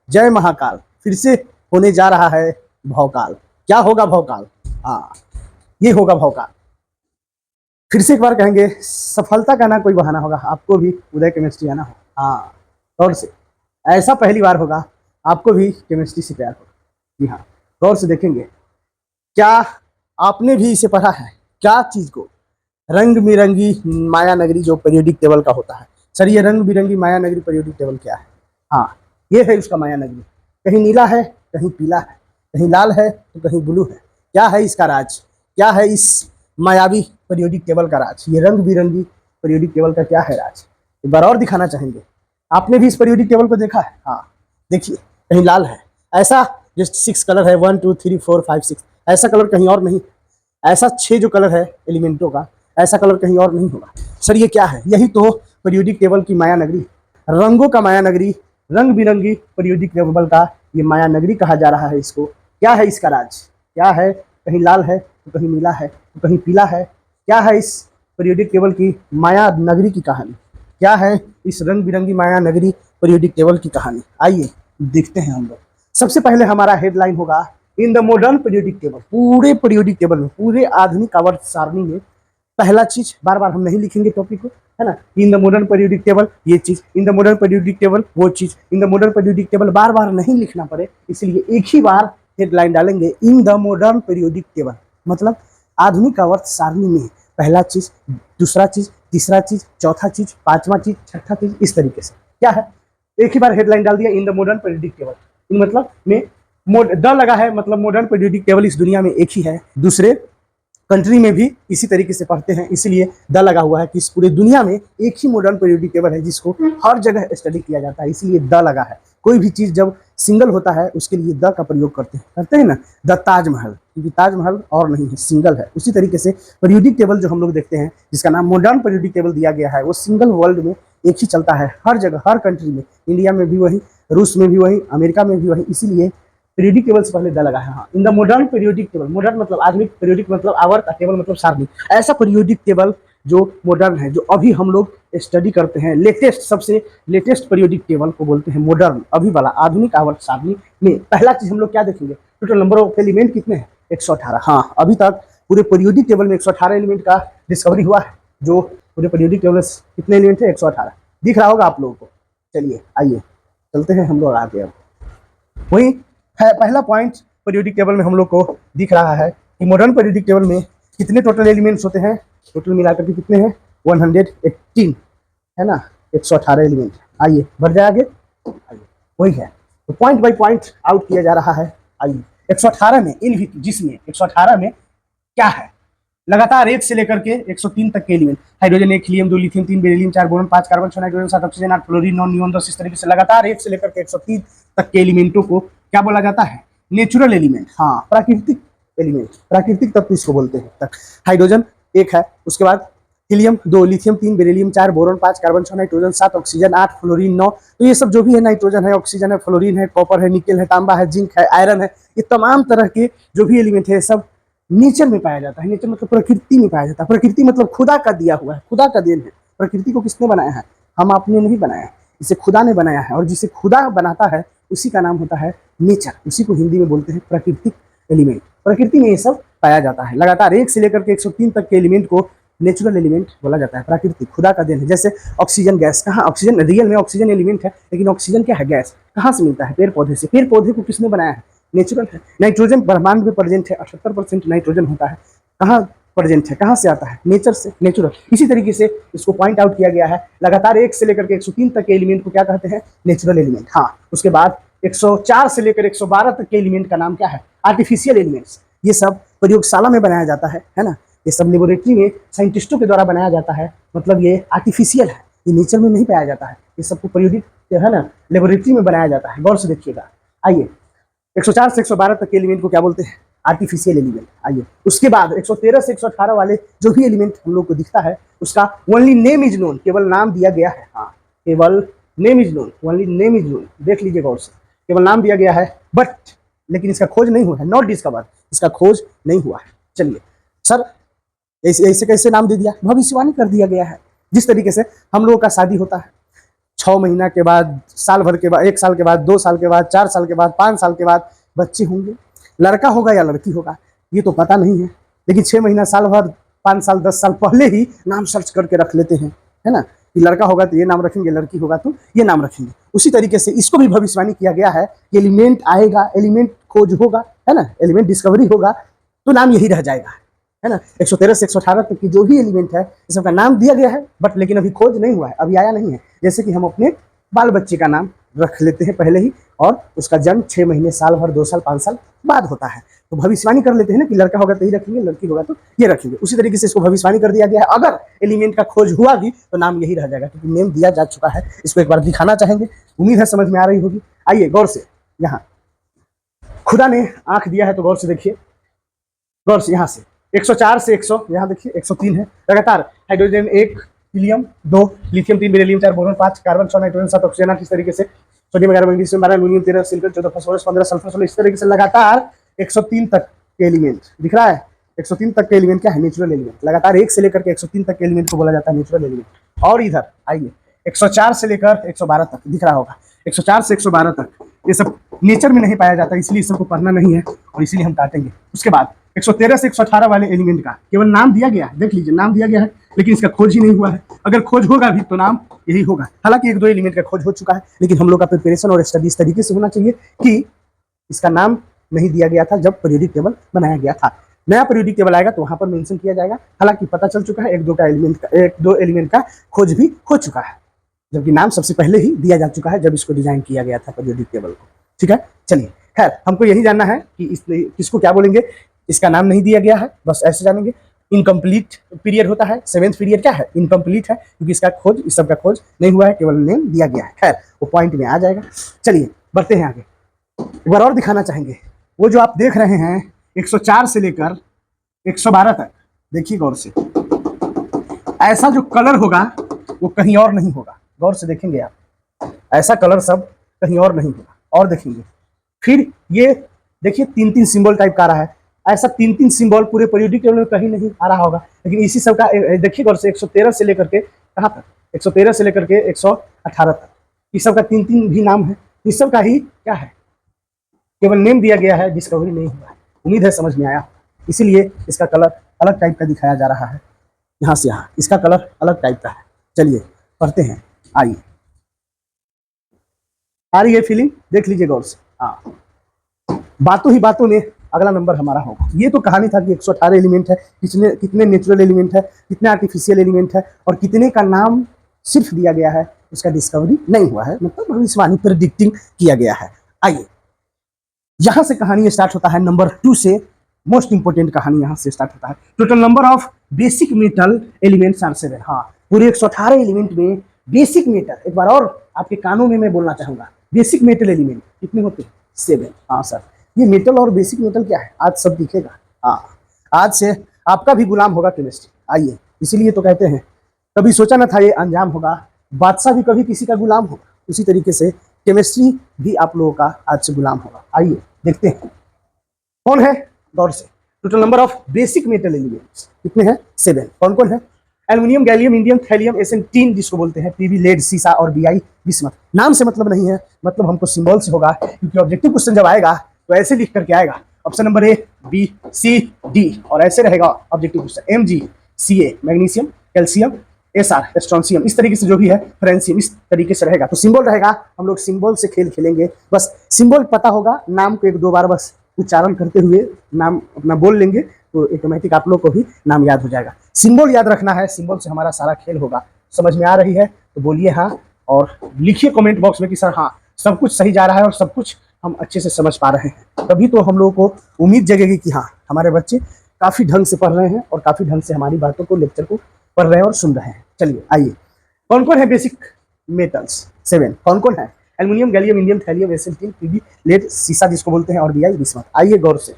जय महाकाल। फिर से होने जा रहा है भौकाल। क्या होगा भौकाल? हाँ, ये होगा भौकाल। फिर से एक बार कहेंगे, सफलता का ना कोई बहाना होगा, आपको भी उदय केमिस्ट्री आना हो। हाँ, गौर से, ऐसा पहली बार होगा आपको भी केमिस्ट्री से प्यार होगा। जी हाँ, गौर से देखेंगे। क्या आपने भी इसे पढ़ा है? क्या चीज को? रंग बिरंगी माया नगरी जो पीरियोडिक टेबल का होता है। सर, ये रंग बिरंगी माया नगरी पीरियोडिक टेबल क्या है? हाँ, ये है उसका माया नगरी। कहीं नीला है, कहीं पीला है, कहीं लाल है तो कहीं ब्लू है। क्या है इसका राज? क्या है इस मायावी पीरियोडिक टेबल का राज? ये रंग बिरंगी पीरियोडिक टेबल का क्या है राज? एक बार और दिखाना चाहेंगे। आपने भी इस पीरियोडिक टेबल को देखा है? हाँ, देखिए, कहीं लाल है, ऐसा जो 6 कलर है, 1 2 3 4 5 6, ऐसा कलर कहीं और नहीं। ऐसा 6 जो कलर है एलिमेंटों का, ऐसा कलर कहीं और नहीं होगा। सर, ये क्या है? यही तो पीरियोडिक टेबल की माया नगरी, रंगों का माया नगरी, रंग बिरंगी पीरियोडिक टेबल का ये माया नगरी कहा जा रहा है इसको। क्या है इसका राज? क्या है? कहीं लाल है तो कहीं नीला है तो कहीं पीला है। क्या है इस पीरियोडिक टेबल की माया नगरी की कहानी? क्या है इस रंग बिरंगी माया नगरी पीरियोडिक टेबल की कहानी? आइए देखते हैं हम लोग। सबसे पहले हमारा हेडलाइन होगा, इन द मॉडर्न पीरियोडिक टेबल। पूरे पीरियोडिक टेबल में, पूरे आधुनिक आवर्त सारणी में पहला चीज, बार बार हम नहीं लिखेंगे टॉपिक को, है ना। In the modern periodic table ये चीज, in the modern periodic table वो चीज, in the modern periodic table बार बार नहीं लिखना पड़े, इसलिए एक ही बार हेडलाइन डालेंगे, in the modern periodic table. मतलब आधुनिक आवर्त सारणी में पहला चीज, दूसरा चीज, तीसरा चीज, चौथा चीज, पांचवा चीज, छठा चीज, इस तरीके से। क्या है? एक ही बार हेडलाइन डाल दिया, in the modern periodic table. In मतलब में द लगा है, मतलब मॉडर्न पीरियोडिक टेबल इस दुनिया में एक ही है। दूसरे कंट्री में भी इसी तरीके से पढ़ते हैं, इसलिए द लगा हुआ है कि इस पूरी दुनिया में एक ही मॉडर्न पीरियोडिक टेबल है जिसको हर जगह स्टडी किया जाता है, इसलिए द लगा है। कोई भी चीज जब सिंगल होता है उसके लिए द का प्रयोग करते हैं ना। द ताजमहल, क्योंकि ताजमहल और नहीं है, सिंगल है। उसी तरीके से पीरियोडिक टेबल जो हम लोग देखते हैं, जिसका नाम मॉडर्न पीरियोडिक टेबल दिया गया है, वो सिंगल वर्ल्ड में एक ही चलता है, हर जगह, हर कंट्री में। इंडिया में भी वही, रूस में भी वही, अमेरिका में भी वही, इसीलिए पीरियोडिक टेबल से पहले द लगा है। हाँ, इन the modern periodic table, modern मतलब आधुनिक, पीरियोडिक मतलब आवर्त, टेबल मतलब सारणी। ऐसा पीरियोडिक टेबल जो मॉडर्न है, जो अभी हम लोग स्टडी करते हैं, लेटेस्ट, सबसे लेटेस्ट पीरियोडिक टेबल को बोलते हैं मॉडर्न, अभी वाला आधुनिक आवर्त सारणी में। पहला चीज हम लोग क्या देखेंगे? टोटल नंबर ऑफ एलिमेंट कितने हैं? 118। हाँ, अभी तक पूरे पीरियोडिक टेबल में 118 एलिमेंट का डिस्कवरी हुआ है। जो पूरे पीरियोडिक टेबल कितने एलिमेंट थे? 118। दिख रहा होगा आप लोगों को। चलिए आइए चलते हैं हम लोग आगे। अब वही है पहला पॉइंट, पीरियोडिक टेबल में हम लोग को दिख रहा है कि मॉडर्न पीरियोडिक टेबल में कितने टोटल एलिमेंट्स होते हैं। टोटल मिलाकर के कितने हैं? 118, है ना। 118 एलिमेंट। आइए बढ़ जाए आगे। आइए, वही है, तो पॉइंट बाई पॉइंट आउट किया जा रहा है। आइए, 118 में इन जिसमें 118 में क्या है? लगातार 1 से लेकर के 103 तक के element, hydrogen 1, helium 2, lithium 3, beryllium 4, boron 5, carbon 6, nitrogen 7, oxygen 8, fluorine 9, neon 10, इस तरीके से लगातार 1 से लेकर के 103 तक के एलिमेंटों को क्या बोला जाता है? Natural element. हाँ, प्राकृतिक एलिमेंट, प्राकृतिक तत्व इसको बोलते हैं। तक हाइड्रोजन 1 है, उसके बाद helium 2, lithium 3, beryllium 4, boron 5, carbon 6, nitrogen 7, oxygen 8, fluorine 9। तो ये सब जो भी है, नाइट्रोजन है, ऑक्सीजन है, फ्लोरीन है, कॉपर है, निकेल है, तांबा है, जिंक है, आयरन है, ये तमाम तरह के जो भी एलिमेंट है सब नेचर में पाया जाता है। नेचर मतलब प्रकृति में पाया जाता है। प्रकृति मतलब खुदा का दिया हुआ है, खुदा का देन है। प्रकृति को किसने बनाया है? हम आपने नहीं बनाया है, इसे खुदा ने बनाया है। और जिसे खुदा बनाता है उसी का नाम होता है नेचर। उसी को हिंदी में बोलते हैं प्राकृतिक एलिमेंट। प्रकृति में ये सब पाया जाता है। लगातार 1 से लेकर के 103 तक के एलिमेंट को नेचुरल एलिमेंट बोला जाता है, प्राकृतिक, खुदा का देन है। जैसे ऑक्सीजन गैस, कहाँ ऑक्सीजन, रियल में ऑक्सीजन एलिमेंट है, लेकिन ऑक्सीजन क्या है? गैस। कहाँ से मिलता है? पेड़ पौधे से। पेड़ पौधे को किसने बनाया है? नेचुरल है। नाइट्रोजन ब्रह्मांड में प्रेजेंट है, 78% नाइट्रोजन होता है। कहाँ प्रेजेंट है? कहाँ से आता है? नेचर से, नेचुरल। इसी तरीके से इसको पॉइंट आउट किया गया है। लगातार 1 से लेकर के 103 तक के एलिमेंट को क्या कहते हैं? Natural element. हाँ, उसके बाद 104 से लेकर 112 तक के एलिमेंट का नाम क्या है? Artificial elements. ये सब प्रयोगशाला में बनाया जाता है ना। ये सब लेबोरेटरी में साइंटिस्टों के द्वारा बनाया जाता है, मतलब ये आर्टिफिशियल है, ये नेचर में नहीं पाया जाता है। ये सबको प्रयोगिक, है ना, लेबोरेटरी में बनाया जाता है। गौर से देखिएगा। आइए, 104 से 112 तक के एलिमेंट को क्या बोलते हैं? Artificial element. आइए, उसके बाद 113 से 118 वाले जो भी एलिमेंट हम लोग को दिखता है उसका ओनली नेम इज नोन, केवल नाम दिया गया है। हाँ, केवल name is known, only name is known. देख लीजिए गौर से, केवल नाम दिया गया है, बट लेकिन इसका खोज नहीं हुआ है, नॉट डिस्कवर, इसका खोज नहीं हुआ है। चलिए सर, ऐसे ऐसे कैसे नाम दे दिया? भविष्यवाणी कर दिया गया है। जिस तरीके से हम लोगों का शादी होता है, 6 महीना के बाद, साल भर के बाद, 1 साल के बाद, 2 साल के बाद, 4 साल के बाद, 5 साल के बाद बच्चे होंगे। लड़का होगा या लड़की होगा ये तो पता नहीं है, लेकिन 6 महीना, साल भर, 5 साल, 10 साल पहले ही नाम सर्च करके रख लेते हैं, है ना, कि लड़का होगा तो ये नाम रखेंगे, लड़की होगा तो ये नाम रखेंगे। उसी तरीके से इसको भी भविष्यवाणी किया गया है कि एलिमेंट आएगा, एलिमेंट खोज होगा, है ना, एलिमेंट डिस्कवरी होगा तो नाम यही रह जाएगा, है ना। 113 से 118 तक की जो भी एलिमेंट है इस सबका नाम दिया गया है, बट लेकिन अभी खोज नहीं हुआ है, अभी आया नहीं है। जैसे कि हम अपने बाल बच्चे का नाम रख लेते हैं पहले ही, और उसका जन्म 6 महीने, साल भर, 2 साल, 5 साल बाद होता है, तो भविष्यवाणी कर लेते हैं ना कि लड़का होगा तो ये रखेंगे, लड़की होगा तो ये रखेंगे। उसी तरीके से इसको भविष्यवाणी कर दिया गया है, अगर एलिमेंट का खोज हुआ भी तो नाम यही रह जाएगा, क्योंकि नेम दिया जा चुका है। इसको एक बार दिखाना चाहेंगे, उम्मीद है समझ में आ रही होगी। आइए गौर से, यहाँ खुदा ने आंख दिया है तो गौर से देखिए, गौर से यहाँ से 104 से 100, यहाँ देखिए 103 है लगातार। Hydrogen 1, helium 2, lithium 3, beryllium 4, boron 5, carbon 6, nitrogen 7, oxygen 8, इस तरीके से sodium 11, magnesium 12, aluminium 13, silicon 14, phosphorus 15, sulphur 16, इस तरीके से लगातार 103 तक के एलिमेंट दिख रहा है। 103 तक के एलिमेंट क्या है? Natural element. लगातार 1 से लेकर के 103 तक के एलिमेंट को बोला जाता है नेचुरल एलिमेंट। और इधर आइए 104 से लेकर 112 तक दिख रहा होगा, 104 से 112 तक ये सब नेचर में नहीं पाया जाता, इसलिए सबको पढ़ना नहीं है और इसीलिए हम काटेंगे। उसके बाद 113 से 118 वाले एलिमेंट का केवल नाम दिया गया है, देख लीजिए नाम दिया गया है, लेकिन इसका खोज ही नहीं हुआ है। अगर खोज होगा भी तो नाम यही होगा। हालांकि 1-2 एलिमेंट का खोज हो चुका है, लेकिन हम लोग का प्रिपरेशन और स्टडी इस तरीके से होना चाहिए कि इसका नाम नहीं दिया गया था जब पीरियोडिक टेबल बनाया गया था। नया पीरियोडिक टेबल आएगा तो वहां पर मेंशन किया जाएगा। हालांकि पता चल चुका है 1-2 एलिमेंट का खोज भी हो चुका है, जबकि नाम सबसे पहले ही दिया जा चुका है जब इसको डिजाइन किया गया था पीरियोडिक टेबल को। ठीक है, चलिए खैर हमको यही जानना है कि इसको क्या बोलेंगे। इसका नाम नहीं दिया गया है, बस ऐसे जानेंगे। इनकम्प्लीट पीरियड होता है, 7th पीरियड क्या है? इनकम्प्लीट है, क्योंकि इसका खोज, इस सब का खोज नहीं हुआ है, केवल नेम दिया गया है। खैर वो पॉइंट में आ जाएगा। चलिए बढ़ते हैं आगे, एक बार और दिखाना चाहेंगे। वो जो आप देख रहे हैं 104 से लेकर 112 तक, देखिए गौर से, ऐसा जो कलर होगा वो कहीं और नहीं होगा। गौर से देखेंगे आप, ऐसा कलर सब कहीं और नहीं होगा। और देखेंगे फिर ये देखिए 3-3 सिंबल टाइप का आ रहा है, ऐसा 3-3 सिंबल पूरे पीरियोडिक टेबल में कहीं नहीं आ रहा होगा। लेकिन इसी सब का देखिए गौर से 113 से लेकर के कहाँ तक, 113 से लेकर के 118 तक, इस सब का 3-3 भी नाम है। इस सब का ही क्या है, केवल नेम दिया गया है, डिस्कवरी नहीं हुआ है। उम्मीद है समझ में आया, इसीलिए इसका कलर अलग टाइप का दिखाया जा रहा है। यहाँ से यहाँ इसका कलर अलग टाइप का है। चलिए पढ़ते हैं, आइए। आ रही है फीलिंग, देख लीजिए गौर से। हाँ, बातों ही बातों में अगला नंबर हमारा होगा। ये तो कहानी था कि 118 एलिमेंट है, कितने नेचुरल एलिमेंट है, कितने आर्टिफिशियल एलिमेंट है, और कितने का नाम सिर्फ दिया गया है, उसका डिस्कवरी नहीं हुआ है, मतलब भविष्यवाणी प्रेडिक्टिंग किया गया है। आइए यहां से कहानी स्टार्ट होता है नंबर 2 से। मोस्ट इंपोर्टेंट कहानी यहां से स्टार्ट होता है। Total number of basic metal elements are 7। हाँ, पूरे 118 एलिमेंट में बेसिक मेटल, एक बार और आपके कानों में मैं बोलना चाहूंगा, बेसिक मेटल एलिमेंट कितने होते हैं? 7। हाँ सर, ये मेटल और बेसिक मेटल क्या है आज सब दिखेगा। हाँ, आज से आपका भी गुलाम होगा केमिस्ट्री। आइए, इसीलिए तो कहते हैं कभी सोचा ना था ये अंजाम होगा, बादशाह भी कभी किसी का गुलाम होगा। उसी तरीके से केमिस्ट्री भी आप लोगों का आज से गुलाम होगा। आइए देखते हैं कौन है। गौर से, total number of basic metal elements कितने हैं? 7। कौन कौन है? Aluminium, gallium, indium, thallium, SN, tin जिसको बोलते हैं, पीबी, लेड, सीसा और बीआई, बिस्मथ। नाम से मतलब नहीं है, मतलब हमको सिंबल से होगा, क्योंकि ऑब्जेक्टिव क्वेश्चन जब आएगा तो ऐसे लिख करके आएगा, option number A, B, C, D, और ऐसे रहेगा objective question. MG, CA magnesium, calcium, SR strontium, इस तरीके से जो भी है फ्रेंशियम, इस तरीके से रहेगा। तो सिंबल रहेगा, हम लोग सिंबल से खेल खेलेंगे। बस सिंबल पता होगा, नाम को 1-2 बार बस उच्चारण करते हुए नाम अपना बोल लेंगे तो ऑटोमेटिक आप लोग को भी नाम याद हो जाएगा। सिंबल याद रखना है, सिंबल से हमारा सारा खेल होगा। समझ में आ रही है तो बोलिए हाँ, और लिखिए कमेंट बॉक्स में कि सर हाँ सब कुछ सही जा रहा है और सब कुछ हम अच्छे से समझ पा रहे हैं। तभी तो हम लोगों को उम्मीद जगेगी कि हाँ हमारे बच्चे काफ़ी ढंग से पढ़ रहे हैं और काफ़ी ढंग से हमारी बातों को, लेक्चर को पढ़ रहे हैं और सुन रहे हैं। चलिए आइए, कौन कौन है बेसिक मेटल्स? 7। कौन कौन है? Aluminium, gallium, indium, thallium, SN, tin, PB, lead, सीसा जिसको बोलते हैं, और बीआई, बिस्मथ। आइए गौर से,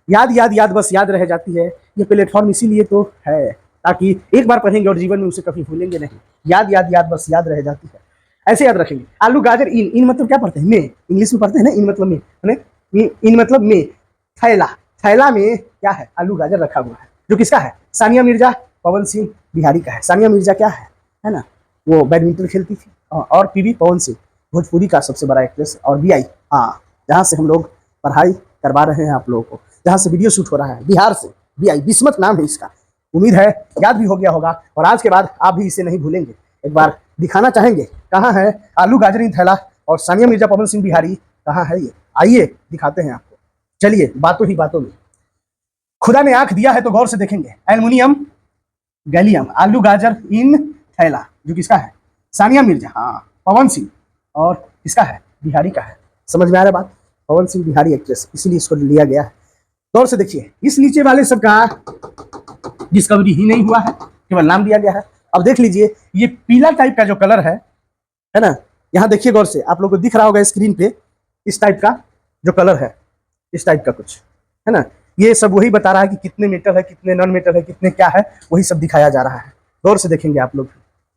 याद याद याद बस याद रह जाती है ये प्लेटफॉर्म, इसीलिए तो है ताकि एक बार पढ़ेंगे और जीवन में उसे कभी भूलेंगे नहीं। याद याद याद बस याद रह जाती है, ऐसे याद रखेंगे। आलू, गाजर, इन मतलब क्या पढ़ते हैं? में, इंग्लिश में पढ़ते हैं ना, इन मतलब में, इन मतलब में। थैला, थैला में क्या है? आलू गाजर रखा हुआ है, जो किसका है? सानिया मिर्जा, पवन सिंह बिहारी का है। सानिया मिर्जा क्या है ना, वो बैडमिंटन खेलती थी और पीवी पवन सिंह, भोजपुरी का सबसे बड़ा एक्ट्रेस, और बीआई, हाँ, जहाँ से हम लोग पढ़ाई करवा रहे हैं आप लोगों को, जहाँ से वीडियो शूट हो रहा है, बिहार से, बीआई, बिस्मत नाम है इसका। उम्मीद है याद भी हो गया होगा, और आज के बाद आप भी इसे नहीं भूलेंगे। एक बार दिखाना चाहेंगे कहाँ है आलू गाजर इन थैला और सानिया मिर्जा पवन सिंह बिहारी, कहाँ है ये? आइए दिखाते हैं आपको। चलिए, बातों ही बातों में, खुदा ने आंख दिया है तो गौर से देखेंगे। एल्युमिनियम गैलियम आलू गाजर इन थैला, जो किसका है? सानिया मिर्जा, हाँ, पवन सिंह, और किसका है? बिहारी का है। समझ में आ रहा है बात? पवन सिंह बिहारी एक्ट्रेस, इसीलिए इसको लिया गया है। गौर से देखिए, इस नीचे वाले सब का डिस्कवरी ही नहीं हुआ है, केवल नाम दिया गया है। अब देख लीजिए, ये पीला टाइप का जो कलर है ना, यहाँ देखिए गौर से, आप लोगों को दिख रहा होगा स्क्रीन पे, इस टाइप का जो कलर है, इस टाइप का कुछ है ना, ये सब वही बता रहा है कि कितने मेटल है, कितने नॉन मेटल है, कितने क्या है, वही सब दिखाया जा रहा है। गौर से देखेंगे आप लोग,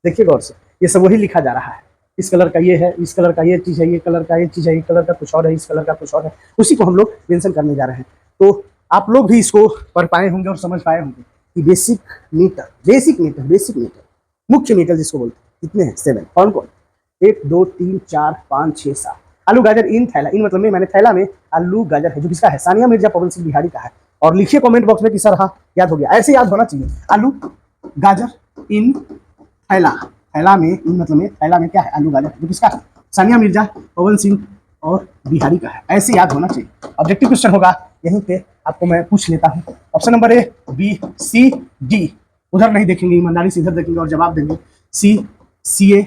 देखिए गौर से, ये सब वही लिखा जा रहा है। इस कलर का ये है, इस कलर का ये चीज़ है, ये कलर का ये चीज़ है, ये कलर का कुछ और है, इस कलर का कुछ और है, उसी को हम लोग मेंशन करने जा रहे हैं। तो आप लोग भी इसको पढ़ पाए होंगे और समझ पाए होंगे कि basic metre, basic metre, basic metre, मुख्य मीटर जिसको बोलते हैं, कितने हैं? 7। कौन कौन? 1 2 3 4 5 6 7। आलू गाजर इन थैला, इन मतलब में मैंने थैला में आलू गाजर है, जो किसका है? सानिया मिर्जा पवन सिंह बिहारी का है। और लिखिए कमेंट बॉक्स में किसका रहा, याद हो गया? ऐसे याद होना चाहिए, आलू गाजर इन थैला, थैला में, इन मतलब में, थैला में क्या है? आलू गाजर, जो किसका है? सानिया मिर्जा पवन सिंह और बिहारी का है। ऐसे याद होना चाहिए। ऑब्जेक्टिव क्वेश्चन होगा, यहीं पे आपको मैं पूछ लेता हूँ। Option number A, B, C, D, उधर नहीं देखेंगे, ईमानदारी से इधर देखेंगे और जवाब देंगे। सी, सी ए,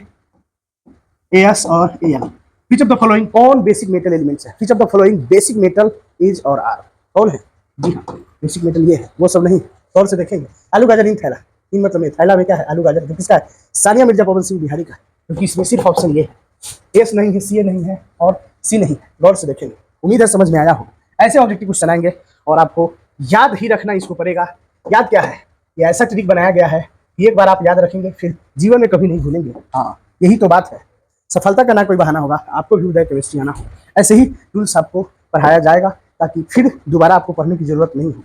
एस और A L. Which of the following, कौन बेसिक मेटल एलिमेंट्स है? Which of the following basic metal is और आर, कौन है? जी हाँ, बेसिक मेटल ये है, वो सब नहीं। गौर से देखेंगे, आलू गाजर इन थैला, इन मतलब में, थैला में क्या है? आलू गाजर, जो किसका है? सानिया मिर्जा पवन सिंह बिहारी का है, क्योंकि इसमें सिर्फ ऑप्शन ये है, एस नहीं है, सी ए नहीं है और सी नहीं है। गौर से देखेंगे, उम्मीद है समझ में आया होगा। ऐसे ऑब्जेक्टिव क्वेश्चन आएंगे और आपको याद ही रखना इसको पड़ेगा। याद क्या है? ये ऐसा ट्रिक बनाया गया है कि एक बार आप याद रखेंगे फिर जीवन में कभी नहीं भूलेंगे। हाँ, यही तो बात है। सफलता का ना कोई बहाना होगा, आपको भी उदय केमिस्ट्री आना हो। ऐसे ही टूल्स आपको पढ़ाया जाएगा ताकि फिर दोबारा आपको पढ़ने की जरूरत नहीं हो।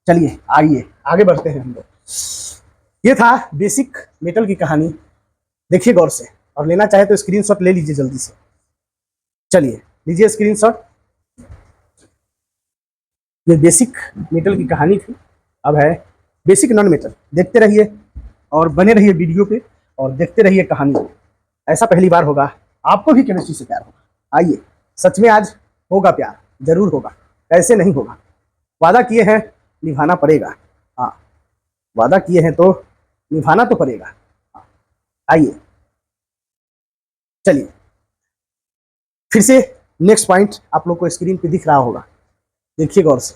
चलिए आइए आगे बढ़ते हैं हम लोग। ये था बेसिक मेटल की कहानी, देखिए गौर से, और लेना चाहे तो स्क्रीनशॉट ले लीजिए जल्दी से। चलिए लीजिए स्क्रीनशॉट। ये बेसिक मेटल की कहानी थी, अब है बेसिक नॉन मेटल। देखते रहिए और बने रहिए वीडियो पे और देखते रहिए कहानी। ऐसा पहली बार होगा, आपको भी केमिस्ट्री से प्यार होगा। आइए, सच में आज होगा प्यार, जरूर होगा, कैसे नहीं होगा। वादा किए हैं, निभाना पड़ेगा। हाँ, वादा किए हैं तो निभाना तो पड़ेगा। हाँ, आइए चलिए, फिर से नेक्स्ट पॉइंट आप लोग को स्क्रीन पे दिख रहा होगा, देखिए गौर से।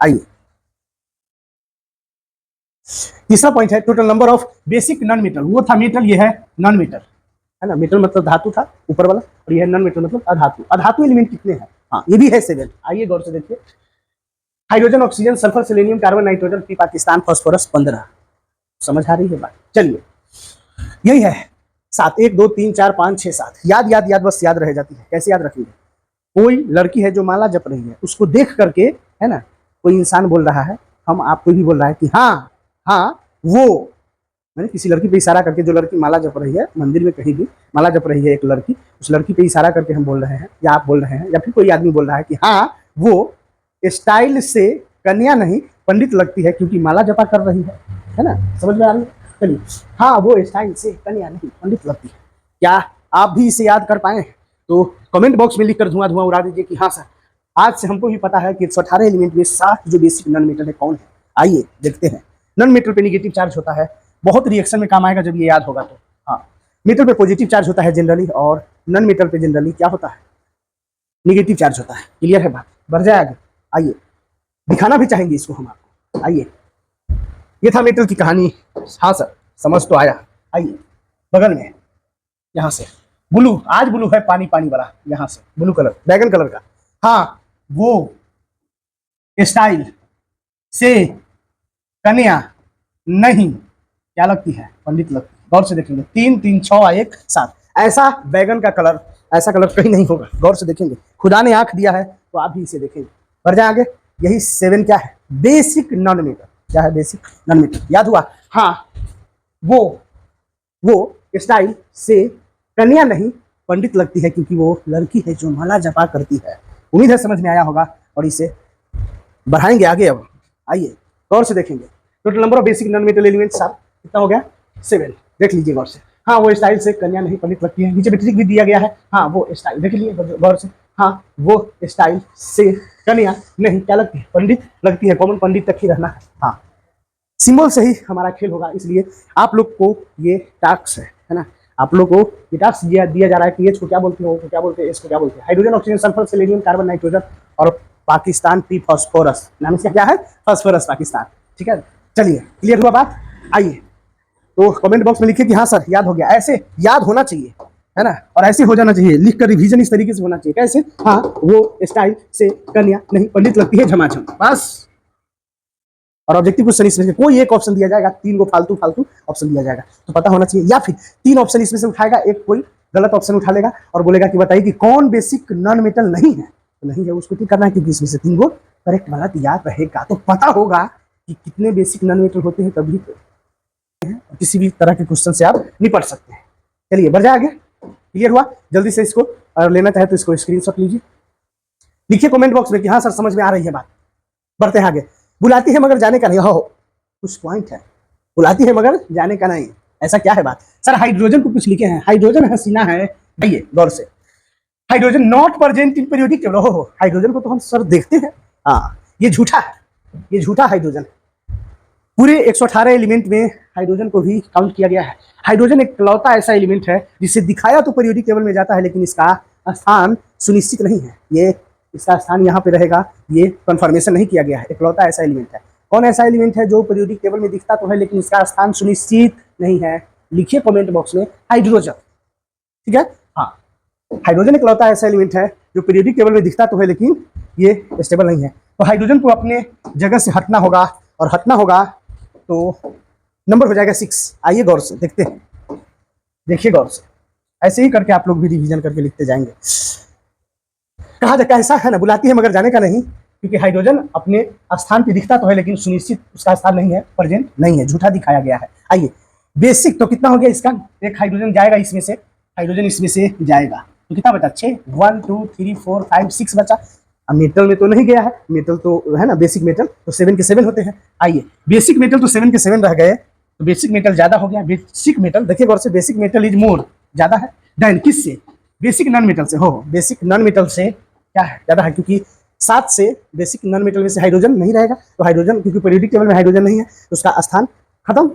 आइए, तीसरा पॉइंट है total number of basic non metal. वो था मेटल, ये है नॉन मेटल, है ना। मेटल मतलब धातु था ऊपर वाला, और ये है नॉन मेटल मतलब अधातु। अधातु एलिमेंट कितने हैं? हाँ, ये भी है 7। आइए गौर से देखिए, hydrogen, oxygen, sulphur, selenium, carbon, nitrogen, P, Pakistan, phosphorus 15। समझ आ रही है बात? चलिए, यही है 7। 1 2 3 4 5 6 7। याद याद याद, बस याद रह जाती है। कैसे याद रखेंगे? कोई लड़की है जो माला जप रही है, उसको देख करके, है ना, कोई इंसान बोल रहा है, हम आपको भी बोल रहा है कि हाँ हाँ वो, मैंने किसी लड़की पे इशारा करके, जो लड़की माला जप रही है, मंदिर में कहीं भी माला जप रही है एक लड़की, उस लड़की पे इशारा करके हम बोल रहे हैं, या आप बोल रहे हैं, या फिर कोई आदमी बोल रहा है कि हाँ वो स्टाइल से कन्या नहीं पंडित लगती है क्योंकि माला जपा कर रही है ना। समझ में आ रही है? चलिए, हाँ वो स्टाइल से कन्या नहीं पंडित लगती है। क्या आप भी इसे याद कर पाए? तो कमेंट बॉक्स में लिखकर धुआं धुआं उड़ा दीजिए कि हाँ सर, आज से हमको भी पता है कि 118 एलिमेंट में 7 जो बेसिक नॉन मेटल है कौन है। आइए देखते हैं। नॉन मेटल पे नेगेटिव चार्ज होता है, बहुत रिएक्शन में काम आएगा जब ये याद होगा तो। हाँ, मेटल पे पॉजिटिव चार्ज होता है जनरली, और नॉन मेटल पे जनरली क्या होता है? निगेटिव चार्ज होता है। क्लियर है बात? बढ़ जाए आगे। आइए, दिखाना भी चाहेंगे इसको हम आपको। आइए, ये था मेटल की कहानी। हाँ सर, समझ तो आया। आइए, बगल में यहाँ से ब्लू, आज ब्लू है पानी पानी वाला, यहाँ से ब्लू कलर, बैगन कलर का। हाँ, वो स्टाइल से कन्या नहीं क्या लगती है? पंडित लगती है। गौर से देखेंगे, 3 3 6 1 7। ऐसा बैगन का कलर, ऐसा कलर कहीं नहीं होगा। गौर से देखेंगे, खुदा ने आंख दिया है तो आप भी इसे देखेंगे। बढ़ जाए आगे। यही 7 क्या है? Basic non metal. क्या है? Basic non metal. याद हुआ? हाँ, वो स्टाइल से कन्या नहीं पंडित लगती है, क्योंकि वो लड़की है जो माला जपा करती है। उम्मीद है समझ में आया होगा, और इसे बढ़ाएंगे आगे। अब आइए गौर से देखेंगे। Total number of basic non metal elements are कितना हो गया? 7। देख लीजिए गौर से। हाँ, वो स्टाइल से कन्या नहीं पंडित लगती है। नीचे ट्रिक भी दिया गया है। हाँ, वो स्टाइल देख लीजिए गौर से। हाँ, वो स्टाइल से कन्या नहीं क्या लगती है? पंडित लगती है। कॉमन पंडित तक ही रहना है। हाँ, सिंबल से ही हमारा खेल होगा, इसलिए आप लोग को ये टास्क है ना, आप लोग को ये टास्क दिया जा रहा है कि एच को क्या बोलते हैं, ओ को क्या बोलते हैं, एस को क्या बोलते हैं। Hydrogen, oxygen, sulphur, selenium, carbon, nitrogen और पाकिस्तान पी फास्फोरस। नाम इसका क्या है? फास्फोरस पाकिस्तान। ठीक है, चलिए क्लियर हुआ बात। आइए तो कमेंट बॉक्स में लिखिए कि हाँ सर याद हो गया। ऐसे याद होना चाहिए, है ना, और ऐसे हो जाना चाहिए। लिख कर रिवीजन इस तरीके से होना चाहिए। कैसे? हाँ, वो स्टाइल से कन्या नहीं पंडित लगती है, झमाझम, बस। और ऑब्जेक्टिव क्वेश्चन इसमें कोई एक ऑप्शन दिया जाएगा, 3 को फालतू ऑप्शन दिया जाएगा, तो पता होना चाहिए। या फिर 3 ऑप्शन इसमें से उठाएगा, एक कोई गलत ऑप्शन उठा लेगा और बोलेगा कि बताइए कि कौन बेसिक नॉन मेटल नहीं है। तो नहीं है उसको ठीक करना है, क्योंकि इसमें से 3 को करेक्ट गलत याद रहेगा, तो पता होगा कि कितने बेसिक नॉन मेटल होते हैं, तभी किसी भी तरह के क्वेश्चन से आप निपट सकते हैं। चलिए बढ़ जाए आगे। क्लियर हुआ? जल्दी से इसको, और लेना चाहे तो इसको स्क्रीनशॉट लीजिए, लिखिए कमेंट बॉक्स में कि हाँ सर समझ में आ रही है बात। बढ़ते हैं आगे। बुलाती है मगर जाने का नहीं। हो कुछ पॉइंट है, बुलाती है मगर जाने का नहीं, ऐसा क्या है बात? सर हाइड्रोजन को कुछ लिखे हैं, हाइड्रोजन हसीना है। आइए गौर से। Hydrogen not present in periodic table. हो हाइड्रोजन को तो हम सर देखते हैं। हाँ, ये झूठा है, ये झूठा हाइड्रोजन। पूरे 118 एलिमेंट में हाइड्रोजन को भी काउंट किया गया है। हाइड्रोजन एक इकलौता ऐसा एलिमेंट है जिसे दिखाया तो पीरियोडिक टेबल में जाता है, लेकिन इसका स्थान सुनिश्चित नहीं है। ये इसका स्थान यहाँ पे रहेगा, ये कंफर्मेशन नहीं किया गया है। इकलौता ऐसा एलिमेंट है। कौन ऐसा एलिमेंट है जो पीरियोडिक टेबल में दिखता तो है, लेकिन इसका स्थान सुनिश्चित नहीं है? लिखिए कमेंट बॉक्स में हाइड्रोजन। ठीक है, हाँ, हाइड्रोजन इकलौता ऐसा एलिमेंट है जो पीरियोडिक टेबल में दिखता तो है, लेकिन ये स्टेबल नहीं है। तो हाइड्रोजन को अपने जगह से हटना होगा, और हटना होगा तो नंबर हो जाएगा 6। आइए गौर से देखते हैं, देखिए गौर से। ऐसे ही करके आप लोग भी रिवीजन करके लिखते जाएंगे। कहा जाता है ऐसा है ना, बुलाती है मगर जाने का नहीं, क्योंकि हाइड्रोजन अपने स्थान पे दिखता तो है, लेकिन सुनिश्चित उसका स्थान नहीं है, प्रेजेंट नहीं है, झूठा दिखाया गया है। आइए बेसिक, तो कितना हो गया इसका? एक हाइड्रोजन जाएगा इसमें से, हाइड्रोजन इसमें से जाएगा, तो कितना बचा? 6। 1 2 3 4 5 6 बचा। अब मेटल में तो नहीं गया है, मेटल तो है ना, बेसिक मेटल तो 7 के 7 होते हैं। आइए बेसिक मेटल तो 7 के 7 रह गए, तो बेसिक मेटल ज्यादा हो गया। बेसिक मेटल देखिए गौर से, बेसिक मेटल इज मोर, ज्यादा है देन किससे? बेसिक नॉन मेटल से। हो बेसिक नॉन मेटल से क्या है? ज्यादा है, क्योंकि 7 से बेसिक नॉन मेटल में से हाइड्रोजन नहीं रहेगा, तो हाइड्रोजन, क्योंकि पीरियोडिक टेबल में हाइड्रोजन नहीं है, तो उसका स्थान खत्म,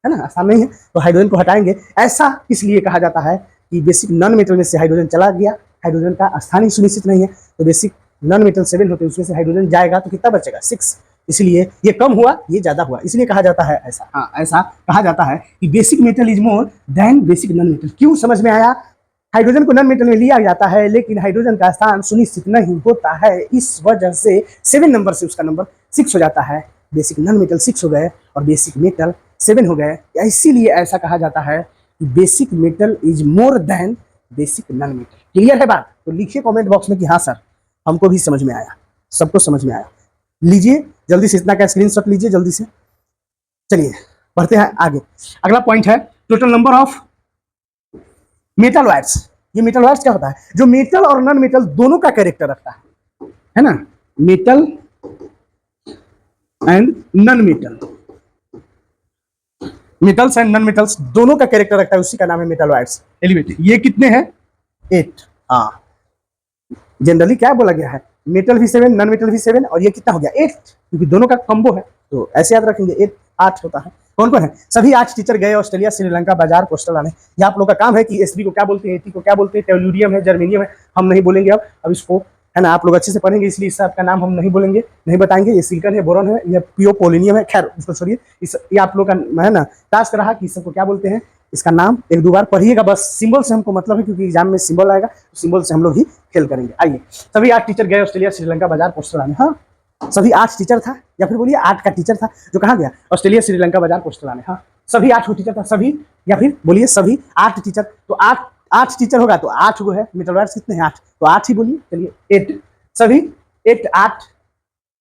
है ना, स्थान नहीं है, तो हाइड्रोजन को हटाएंगे। ऐसा इसलिए कहा जाता है कि बेसिक नॉन मेटल में से हाइड्रोजन चला गया, हाइड्रोजन का स्थान ही सुनिश्चित नहीं है, तो बेसिक नॉन मेटल 7 होते हैं, उसमें से हाइड्रोजन जाएगा तो कितना बचेगा? 6। इसलिए ये कम हुआ, ये ज्यादा हुआ, इसलिए कहा जाता है ऐसा। हाँ, ऐसा कहा जाता है कि basic metal is more than basic non metal. क्यों? समझ में आया? हाइड्रोजन को नॉन मेटल में लिया जाता है, लेकिन हाइड्रोजन का स्थान सुनिश्चित नहीं होता है, इस वजह से 7 नंबर से उसका नंबर 6 हो जाता है। बेसिक नॉन मेटल 6 हो गए और बेसिक मेटल 7 हो गए। इसीलिए ऐसा कहा जाता है कि basic metal is more than basic non metal. Clear है बात? तो लिखिए कमेंट बॉक्स में कि हाँ सर हमको भी समझ में आया, सबको समझ में आया। लीजिए जल्दी से इतना का स्क्रीनशॉट लीजिए जल्दी से। चलिए बढ़ते हैं आगे। अगला पॉइंट है total number of metal wires. ये मेटल वायर्स क्या होता है? जो मेटल और नॉन मेटल दोनों का कैरेक्टर रखता है ना, metal and non metal, metals and non metals दोनों का कैरेक्टर रखता है, उसी का नाम है मेटल वायर्स एलिमेंट। ये कितने हैं? 8। हाँ, जनरली क्या बोला गया है? मेटल भी 7, नॉन मेटल भी 7, और ये कितना हो गया? 8, क्योंकि दोनों का कॉम्बो है, तो ऐसे याद रखेंगे 8 8 होता है। कौन कौन है? सभी 8 टीचर गए ऑस्ट्रेलिया, श्रीलंका, बाजार, पोस्टल लाने। ये आप लोग का काम है कि एसबी को क्या बोलते हैं, एटी को क्या बोलते हैं, टेलुरियम है, जर्मेनियम है, हम नहीं बोलेंगे अब इसको, है ना, आप लोग अच्छे से पढ़ेंगे, इसलिए इस सबका नाम हम नहीं बोलेंगे, नहीं बताएंगे। ये सिलिकॉन है, बोरॉन है, ये पियोपोलिनियम है, खैर उसको छोड़िए। ये आप लोग का है ना टास्क रहा कि सबको क्या बोलते हैं, इसका नाम 1-2 बार पढ़िएगा, बस सिंबल से हमको मतलब है, क्योंकि एग्जाम में सिंबल आएगा, सिंबल से हम लोग ही खेल करेंगे। आइए, सभी 8 टीचर गए ऑस्ट्रेलिया, श्रीलंका, बाजार, पोस्टल लाने। हाँ, सभी 8 टीचर था, या फिर बोलिए 8 का टीचर था जो कहाँ गया? ऑस्ट्रेलिया, श्रीलंका, बाजार, पोस्टल लाने। हाँ, सभी 8 टीचर था, सभी, या फिर बोलिए सभी 8 टीचर। तो 8 टीचर होगा तो 8 गो है। मेटल वायर्स कितने हैं? 8, तो 8 ही बोलिए। चलिए 8, सभी 8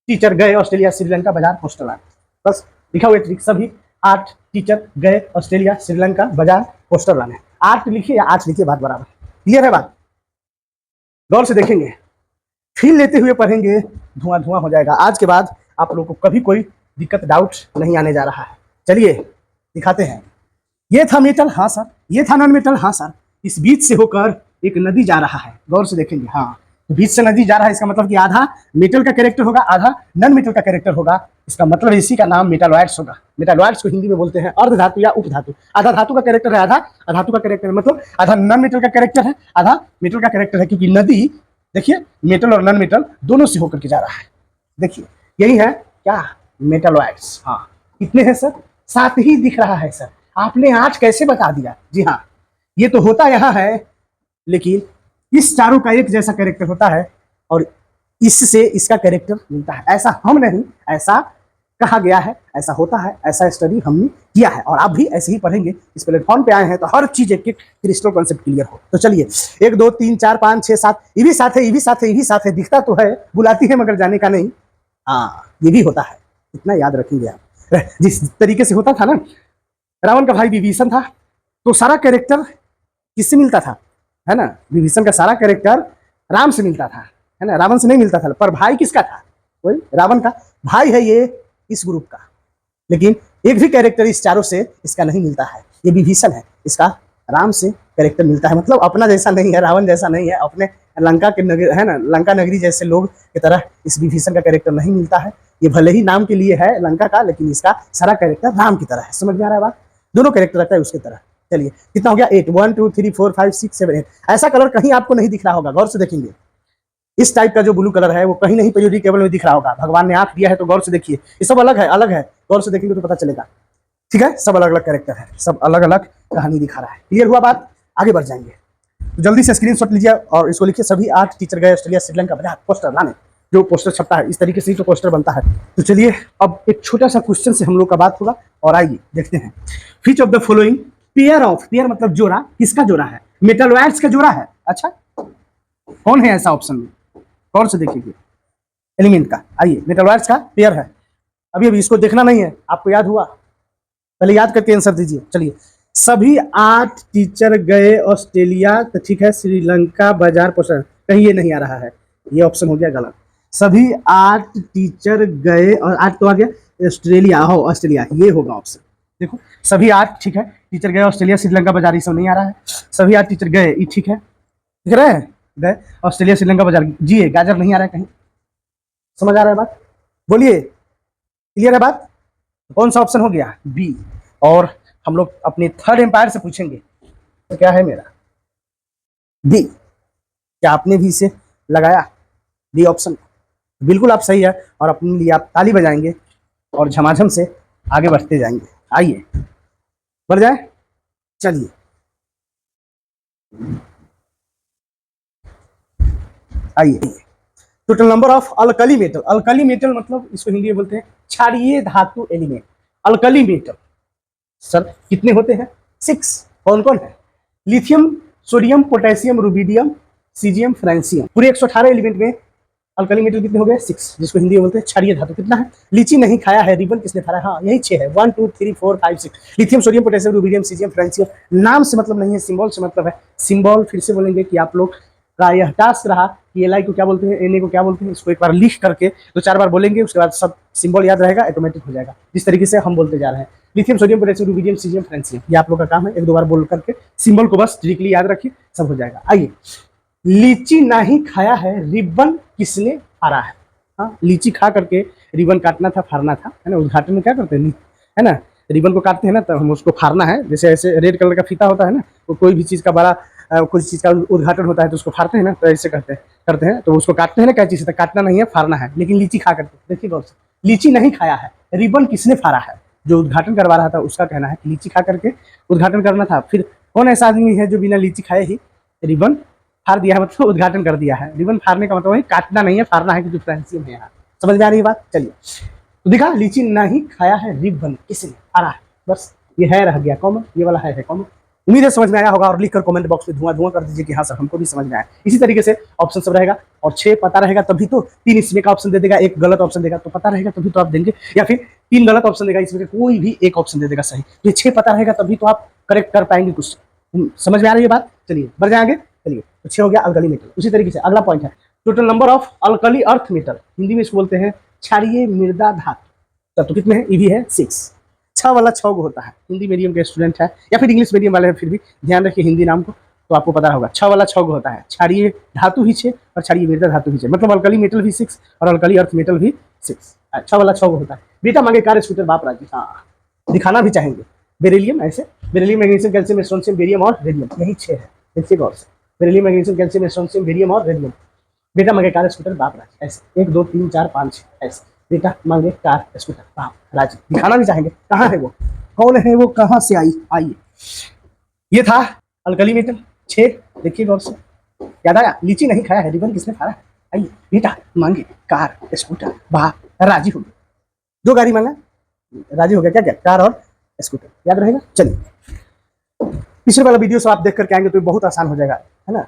टीचर गए ऑस्ट्रेलिया, श्रीलंका, बाजार, पोस्टल लाने। बस लिखा हुआ ट्रिक, सभी 8 टीचर गए ऑस्ट्रेलिया श्रीलंका बाजार पोस्टर लाने। 8 लिखिए या 8 लिखिए, बात बराबर। क्लियर है बात? गौर से देखेंगे, फील लेते हुए पढ़ेंगे, धुआं धुआं हो जाएगा। आज के बाद आप लोगों को कभी कोई दिक्कत डाउट नहीं आने जा रहा है। चलिए दिखाते हैं। ये था मेटल, हाँ सर। ये था नॉन मेटल, हाँ सर। इस बीच से होकर एक नदी जा रहा है, गौर से देखेंगे। हाँ, बीच से नदी जा रहा है, इसका मतलब कि आधा मेटल का कैरेक्टर होगा, आधा नॉन मेटल का कैरेक्टर होगा। इसका मतलब इसी का नाम मेटालॉइड्स होगा। मेटालॉइड्स को हिंदी में बोलते हैं अर्ध धातु या उपधातु। आधा धातु का कैरेक्टर है, आधा अधातु का कैरेक्टर है, मतलब आधा नॉन मेटल का कैरेक्टर है, आधा मेटल का कैरेक्टर है। क्योंकि नदी देखिए मेटल और नॉन मेटल दोनों से होकर के जा रहा है। देखिए यही है क्या, मेटालॉइड्स। हाँ, कितने हैं सर? 7 ही दिख रहा है सर। आपने 8 कैसे बता दिया? जी हाँ, ये तो होता यहाँ है, लेकिन इस चारों का एक जैसा कैरेक्टर होता है और इससे इसका कैरेक्टर मिलता है। ऐसा हम नहीं, ऐसा कहा गया है, ऐसा होता है, ऐसा स्टडी हमने किया है और आप भी ऐसे ही पढ़ेंगे। इस प्लेटफॉर्म पे आए हैं तो हर चीज एक एक क्रिस्टल कॉन्सेप्ट क्लियर हो। तो चलिए 1 2 3 4 5 6 7, ये भी साथ है, ये भी साथ है, ये भी साथ है। दिखता तो है, बुलाती है मगर जाने का नहीं। हाँ, ये भी होता है, इतना याद रखेंगे आप। जिस तरीके से होता था ना, रावण का भाई विभीषण था, तो सारा कैरेक्टर किससे मिलता था? है ना, विभीषण का सारा कैरेक्टर राम से मिलता था, है ना, रावण से नहीं मिलता था। पर भाई किसका था? वही रावण का भाई है ये इस ग्रुप का। लेकिन एक भी कैरेक्टर इस चारों से इसका नहीं मिलता है। ये विभीषण है, इसका राम से कैरेक्टर मिलता है। मतलब अपना जैसा नहीं है, रावण जैसा नहीं है, अपने लंका के नगरी है ना, लंका नगरी जैसे लोग की तरह इस विभीषण का कैरेक्टर नहीं मिलता है। ये भले ही नाम के लिए है लंका का, लेकिन इसका सारा कैरेक्टर राम की तरह है। समझ में आ रहा है बात? दोनों कैरेक्टर रखता है उसकी तरह। चलिए कितना हो गया? 8 1 2 3 4 5 6 7 8। ऐसा कलर कहीं आपको नहीं दिख रहा होगा, गौर से देखेंगे। इस टाइप का जो ब्लू कलर है वो कहीं नहीं पीरियोडिक टेबल में दिख रहा होगा। भगवान ने आंख दिया है तो गौर से देखिए, ये सब अलग है, अलग है। गौर से देखेंगे तो पता चलेगा। ठीक है, सब अलग अलग कैरेक्टर है, सब अलग अलग कहानी दिखा रहा है। क्लियर हुआ बात? आगे बढ़ जाएंगे तो जल्दी से स्क्रीनशॉट लीजिए और इसको लिखिए, सभी 8 टीचर गए ऑस्ट्रेलिया श्रीलंका बाजार पोस्टर लाने। जो पोस्टर छपता है इस तरीके से ही तो पोस्टर बनता है। तो चलिए अब एक छोटा सा क्वेश्चन से हम लोग का बात होगा और आइए देखते हैं। Which of the following pair of, pair मतलब जोड़ा, किसका जोड़ा है? मेटलॉइड्स का जोड़ा है। अच्छा, कौन है ऐसा ऑप्शन में? कौन से देखिए एलिमेंट का। आइए, मेटलॉइड्स का पेयर है। अभी अभी इसको देखना नहीं है, आपको याद हुआ? पहले याद करके आंसर दीजिए। चलिए, सभी 8 टीचर गए ऑस्ट्रेलिया, तो ठीक है, श्रीलंका बाजार पोस्टर, कहीं ये नहीं आ रहा है, ये ऑप्शन हो गया गलत। सभी 8 टीचर गए और 8 तो आ गया ऑस्ट्रेलिया, हो ऑस्ट्रेलिया, ये होगा ऑप्शन। देखो सभी 8 ठीक है, टीचर गए ऑस्ट्रेलिया श्रीलंका बाजार, ये सब नहीं आ रहा है। सभी 8 टीचर गए, ये ठीक है, दिख रहे हैं, गए ऑस्ट्रेलिया श्रीलंका बाजार, जी गाजर नहीं आ रहा है कहीं। समझ आ रहा है बात? बोलिए, क्लियर है बात? कौन सा ऑप्शन हो गया? बी। और हम लोग अपने थर्ड एम्पायर से पूछेंगे तो क्या है मेरा? बी। क्या आपने भी इसे लगाया बी ऑप्शन? बिल्कुल आप सही है और अपने लिए आप ताली बजाएंगे और झमाझम से आगे बढ़ते जाएंगे। आइए बढ़ जाए, चलिए आइए। Total number of alkali metal, alkali metal मतलब इसको हिंदी में बोलते हैं क्षारीय धातु एलिमेंट। अल्कली मेटल सर कितने होते हैं? 6। कौन कौन है? Lithium, sodium, potassium, rubidium, caesium, francium. पूरे 118 एलिमेंट में अल्कली मेटल कितने हो गए? 6, जिसको हिंदी में बोलते हैं क्षारीय धातु। कितना है? लीची नहीं खाया है, रिबन किसने फाड़ा? हाँ यही 6 है, 1 2 3 4 5 6। Lithium, sodium, potassium, rubidium, caesium, francium. नाम से मतलब नहीं है, सिंबल से मतलब है। सिंबल फिर से बोलेंगे कि आप लोग का यह टास्क रहा कि एल को क्या बोलते हैं, एन को क्या बोलते हैं, इसको एक बार लिख करके 2-4 बार बोलेंगे, उसके बाद सब सिंबल याद रहेगा, ऑटोमेटिक हो जाएगा। जिस तरीके से हम बोलते जा रहे हैं, lithium, sodium, potassium, rubidium, caesium, francium, ये आप लोग का काम है। 1-2 बार बोल करके सिंबल को बस स्ट्रिक्टली याद रखिए, सब हो जाएगा। आइए, लीची नहीं खाया है, रिबन किसने फाड़ा है? हाँ, लीची खा करके रिबन काटना था, फाड़ना था, है ना। उद्घाटन में क्या करते हैं, है ना, रिबन को काटते हैं ना, तो हम उसको फाड़ना है। जैसे ऐसे रेड कलर का फीता होता है ना, तो कोई भी चीज़ का बड़ा कुछ चीज़ का उद्घाटन होता है तो उसको फाड़ते हैं ना, तो ऐसे करते हैं तो उसको काटते हैं ना। क्या चीज़ है? काटना नहीं है, फाड़ना है। लेकिन लीची खा करके देखिए गौर से, लीची नहीं खाया है, रिबन किसने फाड़ा है? जो उद्घाटन करवा रहा था उसका कहना है कि लीची खा करके उद्घाटन करना था। फिर कौन ऐसा आदमी है जो बिना लीची खाए ही रिबन फाड़ दिया है, मतलब उद्घाटन कर दिया है? रिबन फाड़ने का मतलब वही काटना नहीं है, फाड़ना है, कि जो फ्रांसियम है यहाँ। समझ में आ रही है बात? चलिए, तो दिखा, लीची नहीं खाया है, रिबन किसने फाड़ा है, बस ये है, रह गया कॉमन, ये वाला है कॉमन। उम्मीद है समझ में आया होगा, और लिखकर कमेंट बॉक्स में धुआं धुआं कर दीजिए कि हाँ सर हमको भी समझ में आया। इसी तरीके से ऑप्शन सब रहेगा, और 6 पता रहेगा तभी तो 3 इसमें का ऑप्शन दे देगा, 1 गलत ऑप्शन देगा तो पता रहेगा तभी तो आप देंगे, या फिर 3 गलत ऑप्शन देगा इसमें कोई भी 1 ऑप्शन दे देगा सही, तो ये 6 पता रहेगा तभी तो आप करेक्ट कर पाएंगे कुछ। समझ में आ रही है बात? चलिए बढ़ जाएंगे। चलिए तो 6 हो गया अल्कली मेटल। उसी तरीके से अगला पॉइंट है total number of alkali earth metal, Hindi में इसको बोलते हैं क्षारीय मृदा धातु। तो कितने हैं? ईवी है 6, 6 वाला 6 गो होता है। हिंदी मीडियम के स्टूडेंट है या फिर इंग्लिश मीडियम वाले हैं, फिर भी ध्यान रखिए हिंदी नाम को, तो आपको पता होगा 6 वाला 6 गो होता है। क्षारीय धातु ही 6 और क्षारीय मृदा धातु ही 6, मतलब अल्कली मेटल भी 6 और अल्कली अर्थ मेटल भी 6। 6 वाला 6 गो होता है। बेटा मांगे कार स्कूटर बाप राजी, हाँ दिखाना भी चाहेंगे। बेरिलियम ऐसे, beryllium magnesium calcium strontium barium और रेडियम, यही 6 है। देखिए गौर से, beryllium magnesium calcium strontium barium और रेडियम। बेटा मांगे कार स्कूटर बाप राजी, ऐसे 1 2 3 4 5 6 ऐसे। बेटा मांगे कार स्कूटर बाप राजी, दिखाना भी चाहेंगे। कहाँ है वो, कौन है वो, कहाँ से आई? आइए, ये था अल्कली मेटल 6। देखिए गौर से, याद आया? लीची नहीं खाया है, रिबन किसने खाया है? आइए, बेटा मांगे कार स्कूटर बाप राजी हो गए। 2 गाड़ी मांगा, राजी हो गया। क्या क्या? कार और स्कूटर, याद रहेगा। चलिए पिछले वाला वीडियो से आप देख करके आएंगे तो बहुत आसान हो जाएगा, है ना,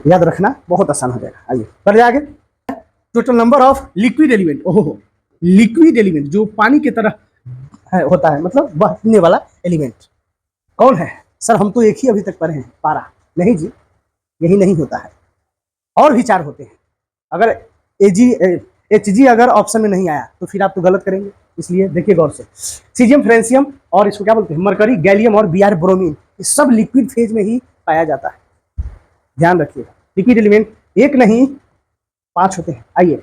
याद रखना बहुत आसान हो जाएगा। आइए बढ़ जाएंगे। Total number of liquid element, ओहो लिक्विड एलिमेंट जो पानी की तरह होता है, मतलब बहने वाला एलिमेंट कौन है? सर हम तो एक ही अभी तक पढ़े हैं, पारा। नहीं जी, यही नहीं होता है, और भी 4 होते हैं। अगर Hg अगर ऑप्शन में नहीं आया तो फिर आप तो गलत करेंगे, इसलिए देखिए गौर से। सीजियम, फ्रेंसियम और इसको क्या बोलते हैं, मरकरी, गैलियम और Br ब्रोमीन, ये सब लिक्विड फेज में ही पाया जाता है, ध्यान रखिएगा। लिक्विड एलिमेंट 1 नहीं 5 होते हैं। आइए,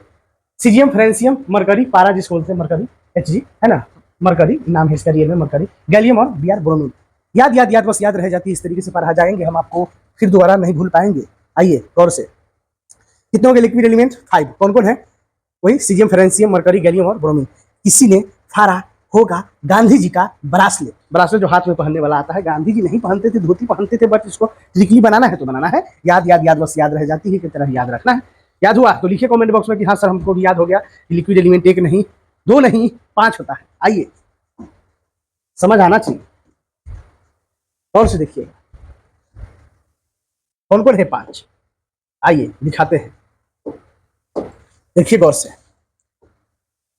सीजियम, फ्रेंसियम, मरकरी, पारा जिसको बोलते हैं मरकरी, Hg है ना, मरकरी नाम है इसका रियल में, मरकरी, गैलियम और Br ब्रोमीन। याद याद याद बस याद रह जाती है, इस तरीके से पढ़ा जाएंगे हम, आपको फिर दोबारा नहीं भूल पाएंगे। आइए गौर से, कितने हो गए लिक्विड एलिमेंट? 5। कौन कौन है? वही सीजियम, फ्रेंसियम, मरकरी, गैलियम और ब्रोमीन। किसी ने फाड़ा होगा गांधी जी का ब्रासलेट, ब्रासलेट जो हाथ में पहनने वाला आता है। गांधी जी नहीं पहनते थे, धोती पहनते थे, बट इसको ट्रिकली बनाना है तो बनाना है। याद याद याद बस याद रह जाती है, की तरह याद रखना है। याद हुआ तो लिखिए कमेंट बॉक्स में कि हाँ सर हमको भी याद हो गया। लिक्विड एलिमेंट 1 नहीं 2 नहीं 5 होता है। आइए, समझ आना चाहिए, और से देखिएगा कौन कौन है 5। आइए दिखाते हैं, देखिए गौर से।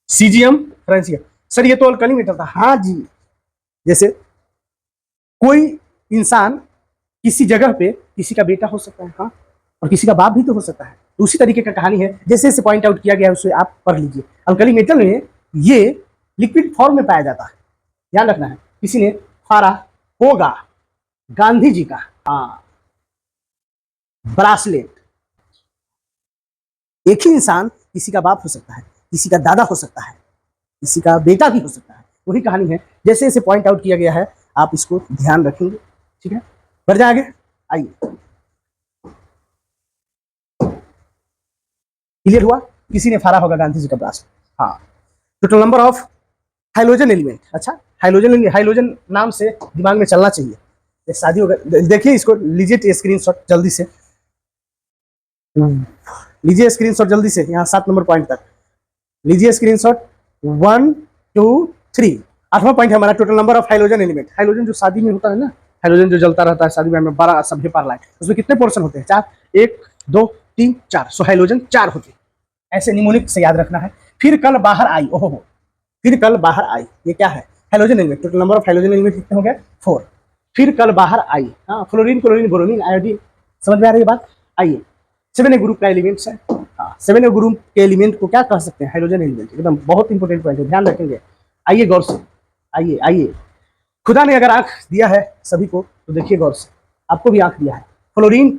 सीजियम, फ्रेंसियम, सर ये तो अल्कली मेटल था। हाँ जी, जैसे कोई इंसान किसी जगह पे किसी का बेटा हो सकता है, हाँ, और किसी का बाप भी तो हो सकता है। तो उसी तरीके का कहानी है, जैसे जैसे पॉइंट आउट किया गया है उसे आप पढ़ लीजिए। अल्कली मेटल में ये लिक्विड फॉर्म में पाया जाता है, ध्यान रखना है। किसी ने फाड़ा होगा गांधी जी का, हाँ, ब्रासलेट। एक ही इंसान किसी का बाप हो सकता है, किसी का दादा हो सकता है, किसी का बेटा भी हो सकता है। वही कहानी है, जैसे जैसे पॉइंट आउट किया गया है आप इसको ध्यान रखेंगे, ठीक है। बढ़ जाए आगे। आइए, क्लियर हुआ? किसी ने फाड़ा होगा गांधी जी का ब्रासलेट, हाँ। Total number of hydrogen element, अच्छा हाइड्रोजन नाम से दिमाग में चलना चाहिए। शादी होगा, देखिए इसको लीजिए स्क्रीनशॉट जल्दी से, लीजिए स्क्रीनशॉट जल्दी से, यहाँ 7 नंबर पॉइंट तक लीजिए स्क्रीनशॉट। 1 2 3, 8वां पॉइंट है हमारा total number of hydrogen element. Hydrogen जो शादी में होता है ना, हाइड्रोजन जो जलता रहता है शादी में, बड़ा सभ्य पारलाइन, उसमें कितने पोर्शन होते हैं? 4, 1 2 3 4। सो हाइड्रोजन 4 होते हैं, ऐसे निमोनिक से याद रखना है। फिर कल बाहर आई, ओहो, फिर कल बाहर आई, ये क्या है? Hydrogen element. Total number of hydrogen element कितने हो गए? 4। फिर कल बाहर आई, हाँ, फ्लोरीन, क्लोरीन, ब्रोमीन, आयोडीन। समझ में आ रही है बात? आइए, 7 ग्रुप का एलिमेंट्स है, हाँ, 7 ग्रुप के एलिमेंट को क्या कह सकते हैं? Hydrogen element. एकदम बहुत इंपॉर्टेंट पॉइंट है, ध्यान रखेंगे। आइए गौर से, आइए आइए। खुदा ने अगर आंख दिया है सभी को तो देखिए गौर से, आपको भी आंख दिया है। Fluorine,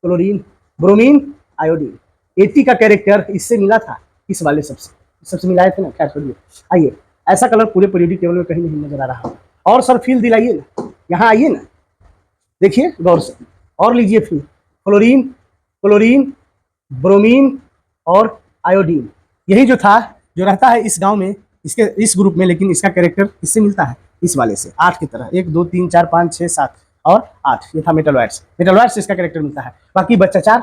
chlorine, bromine, iodine. 80 का कैरेक्टर इससे मिला था, इस वाले सबसे मिलाए थे ना, खैर छोड़िए। आइए, ऐसा कलर पूरे पीरियोडिक टेबल में कहीं नहीं नजर आ रहा। और सर फील दिलाइए ना, यहाँ आइए ना, देखिए गौर से, और लीजिए फील। फ्लोरीन, क्लोरीन, ब्रोमीन और आयोडीन, यही जो था, जो रहता है इस गांव में, इसके इस ग्रुप में, लेकिन इसका कैरेक्टर किससे मिलता है? इस वाले से, 8 की तरह। 1 2 3 4 5 6 7 और 8, ये था मेटलवाइट्स। मेटलवाइट्स से इसका कैरेक्टर मिलता है। बाकी बच्चा 4